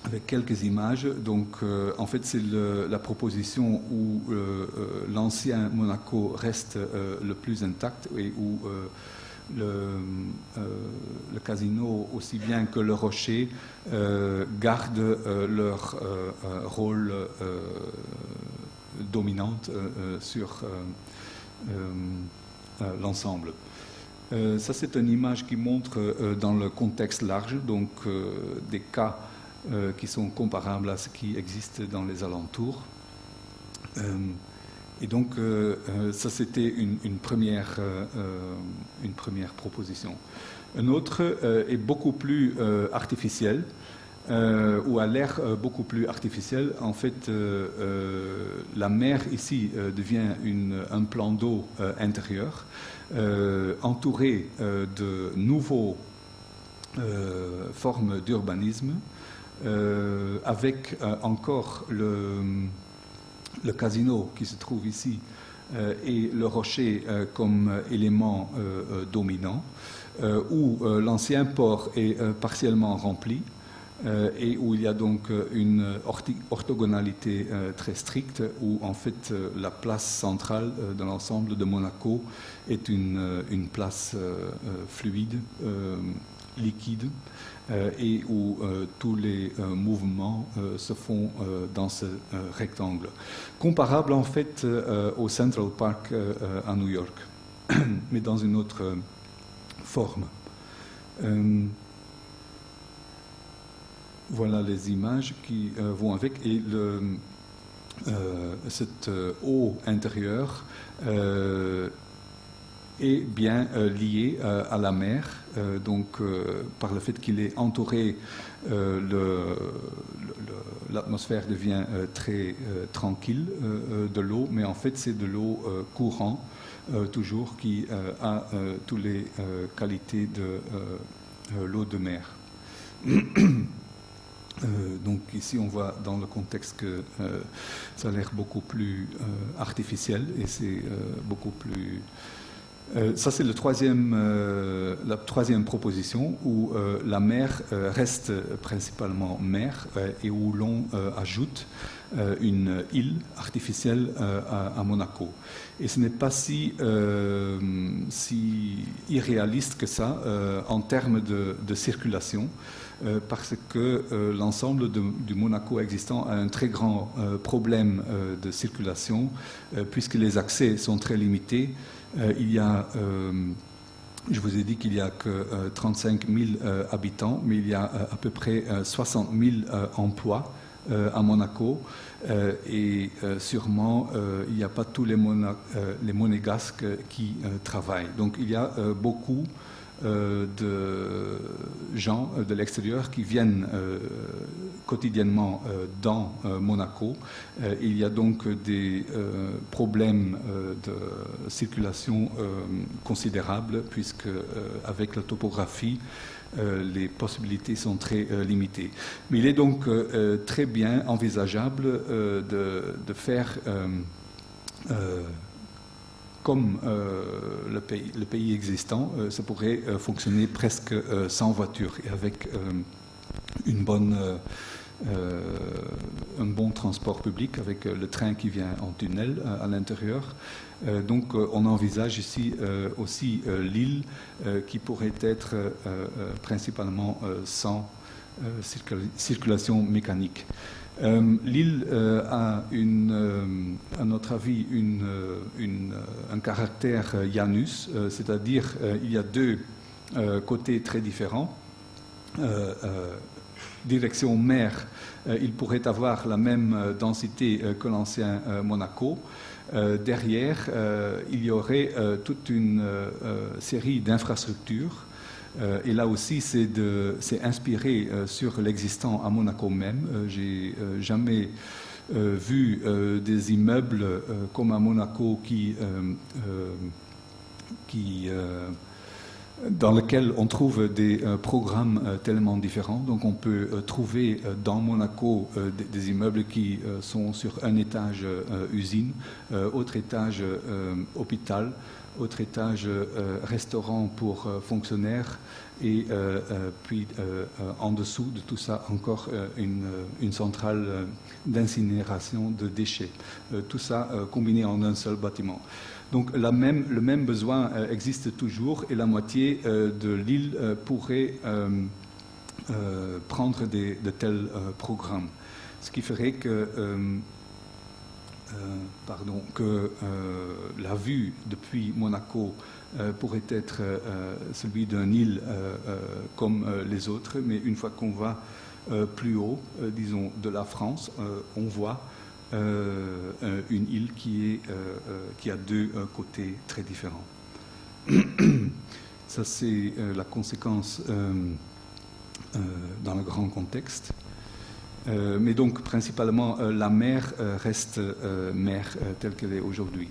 Avec quelques images, donc en fait c'est la proposition où l'ancien Monaco reste le plus intact et où le casino, aussi bien que le rocher, gardent leur rôle dominant sur l'ensemble. Ça, c'est une image qui montre dans le contexte large, donc des cas qui sont comparables à ce qui existe dans les alentours. Et donc, ça, c'était une première proposition. Un autre est beaucoup plus artificiel, ou a l'air beaucoup plus artificiel. En fait, la mer ici devient un plan d'eau intérieur, entouré de nouveaux formes d'urbanisme, avec encore le casino qui se trouve ici et le rocher comme élément dominant, où l'ancien port est partiellement rempli et où il y a donc une orthogonalité très stricte, où en fait la place centrale de l'ensemble de Monaco est une place fluide, liquide, et où tous les mouvements se font dans ce rectangle. Comparable en fait au Central Park à New York, mais dans une autre forme. Voilà les images qui vont avec, et cette eau intérieure est bien lié à la mer, donc par le fait qu'il est entouré, l'atmosphère devient très tranquille de l'eau, mais en fait c'est de l'eau courant, toujours, qui a toutes les qualités de l'eau de mer. Donc ici on voit dans le contexte que ça a l'air beaucoup plus artificiel, et c'est beaucoup plus... ça, c'est la troisième proposition, où la mer reste principalement mer et où l'on ajoute une île artificielle à Monaco. Et ce n'est pas si irréaliste que ça en termes de circulation, parce que l'ensemble du Monaco existant a un très grand problème de circulation, puisque les accès sont très limités. Il y a, je vous ai dit qu'il n'y a que 35 000 habitants, mais il y a à peu près 60 000 emplois à Monaco, et sûrement il n'y a pas tous les monégasques qui travaillent. Donc il y a beaucoup de gens de l'extérieur qui viennent quotidiennement dans Monaco. Il y a donc des problèmes de circulation considérables, puisque avec la topographie, les possibilités sont très limitées. Mais il est donc très bien envisageable de faire comme le pays existant, ça pourrait fonctionner presque sans voiture et avec un bon transport public, avec le train qui vient en tunnel à l'intérieur. Donc on envisage ici aussi l'île qui pourrait être principalement sans circulation mécanique. L'île a, à notre avis, un caractère Janus, c'est-à-dire il y a deux côtés très différents. Direction mer, il pourrait avoir la même densité que l'ancien Monaco. Derrière, il y aurait toute une série d'infrastructures. Et là aussi, c'est inspiré sur l'existant à Monaco même. J'ai jamais vu des immeubles comme à Monaco dans lesquels on trouve des programmes tellement différents. Donc on peut trouver dans Monaco des immeubles qui sont sur un étage usine, autre étage hôpital, autre étage restaurant pour fonctionnaires et puis en dessous de tout ça encore une centrale d'incinération de déchets. Tout ça combiné en un seul bâtiment. Donc le même besoin existe toujours et la moitié de l'île pourrait prendre de tels programmes. Ce qui ferait que la vue depuis Monaco pourrait être celui d'une île comme les autres, mais une fois qu'on va plus haut, disons de la France, on voit une île qui a deux côtés très différents. Ça, c'est la conséquence dans le grand contexte. Mais donc, principalement, la mer reste mer telle qu'elle est aujourd'hui.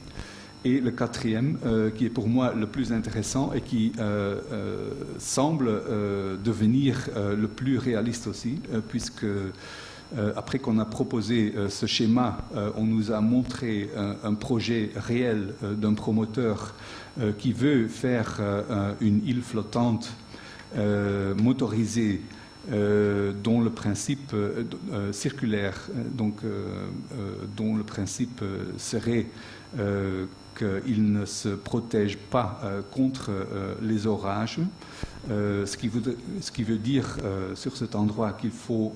Et le quatrième, qui est pour moi le plus intéressant et qui semble devenir le plus réaliste aussi, puisque après qu'on a proposé ce schéma, on nous a montré un projet réel d'un promoteur qui veut faire une île flottante motorisée dont le principe circulaire, donc dont le principe serait qu'il ne se protège pas contre les orages, ce qui veut dire sur cet endroit qu'il faut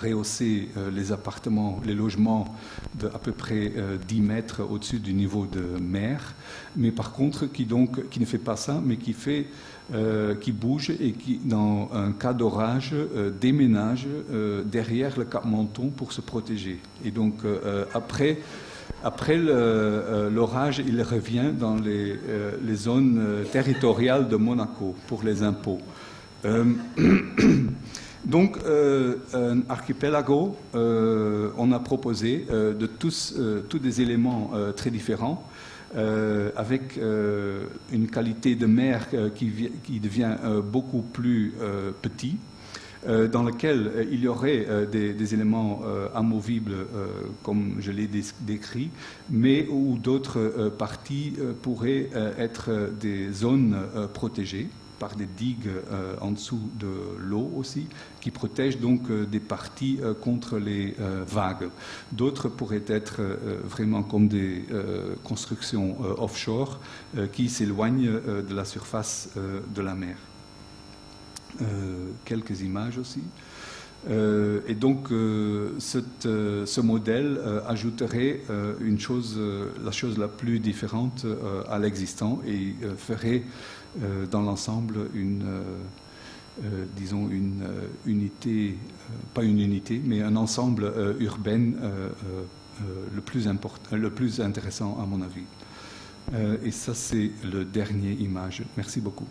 rehausser les appartements, les logements d'à peu près 10 mètres au-dessus du niveau de mer, mais par contre qui ne fait pas ça, mais qui bouge et qui, dans un cas d'orage, déménage derrière le Cap Menton pour se protéger. Et donc après l'orage, il revient dans les zones territoriales de Monaco pour les impôts. Donc, un archipelago, on a proposé de tous des éléments très différents, avec une qualité de mer qui devient beaucoup plus petit, dans lequel il y aurait des éléments amovibles, comme je l'ai décrit, mais où d'autres parties pourraient être des zones protégées par des digues en dessous de l'eau aussi, qui protègent donc des parties contre les vagues. D'autres pourraient être vraiment comme des constructions offshore qui s'éloignent de la surface de la mer. Quelques images aussi. Et donc ce modèle ajouterait la chose la plus différente à l'existant et ferait dans l'ensemble disons une unité, pas une unité, mais un ensemble urbain le plus intéressant à mon avis. Et ça, c'est le dernier image. Merci beaucoup.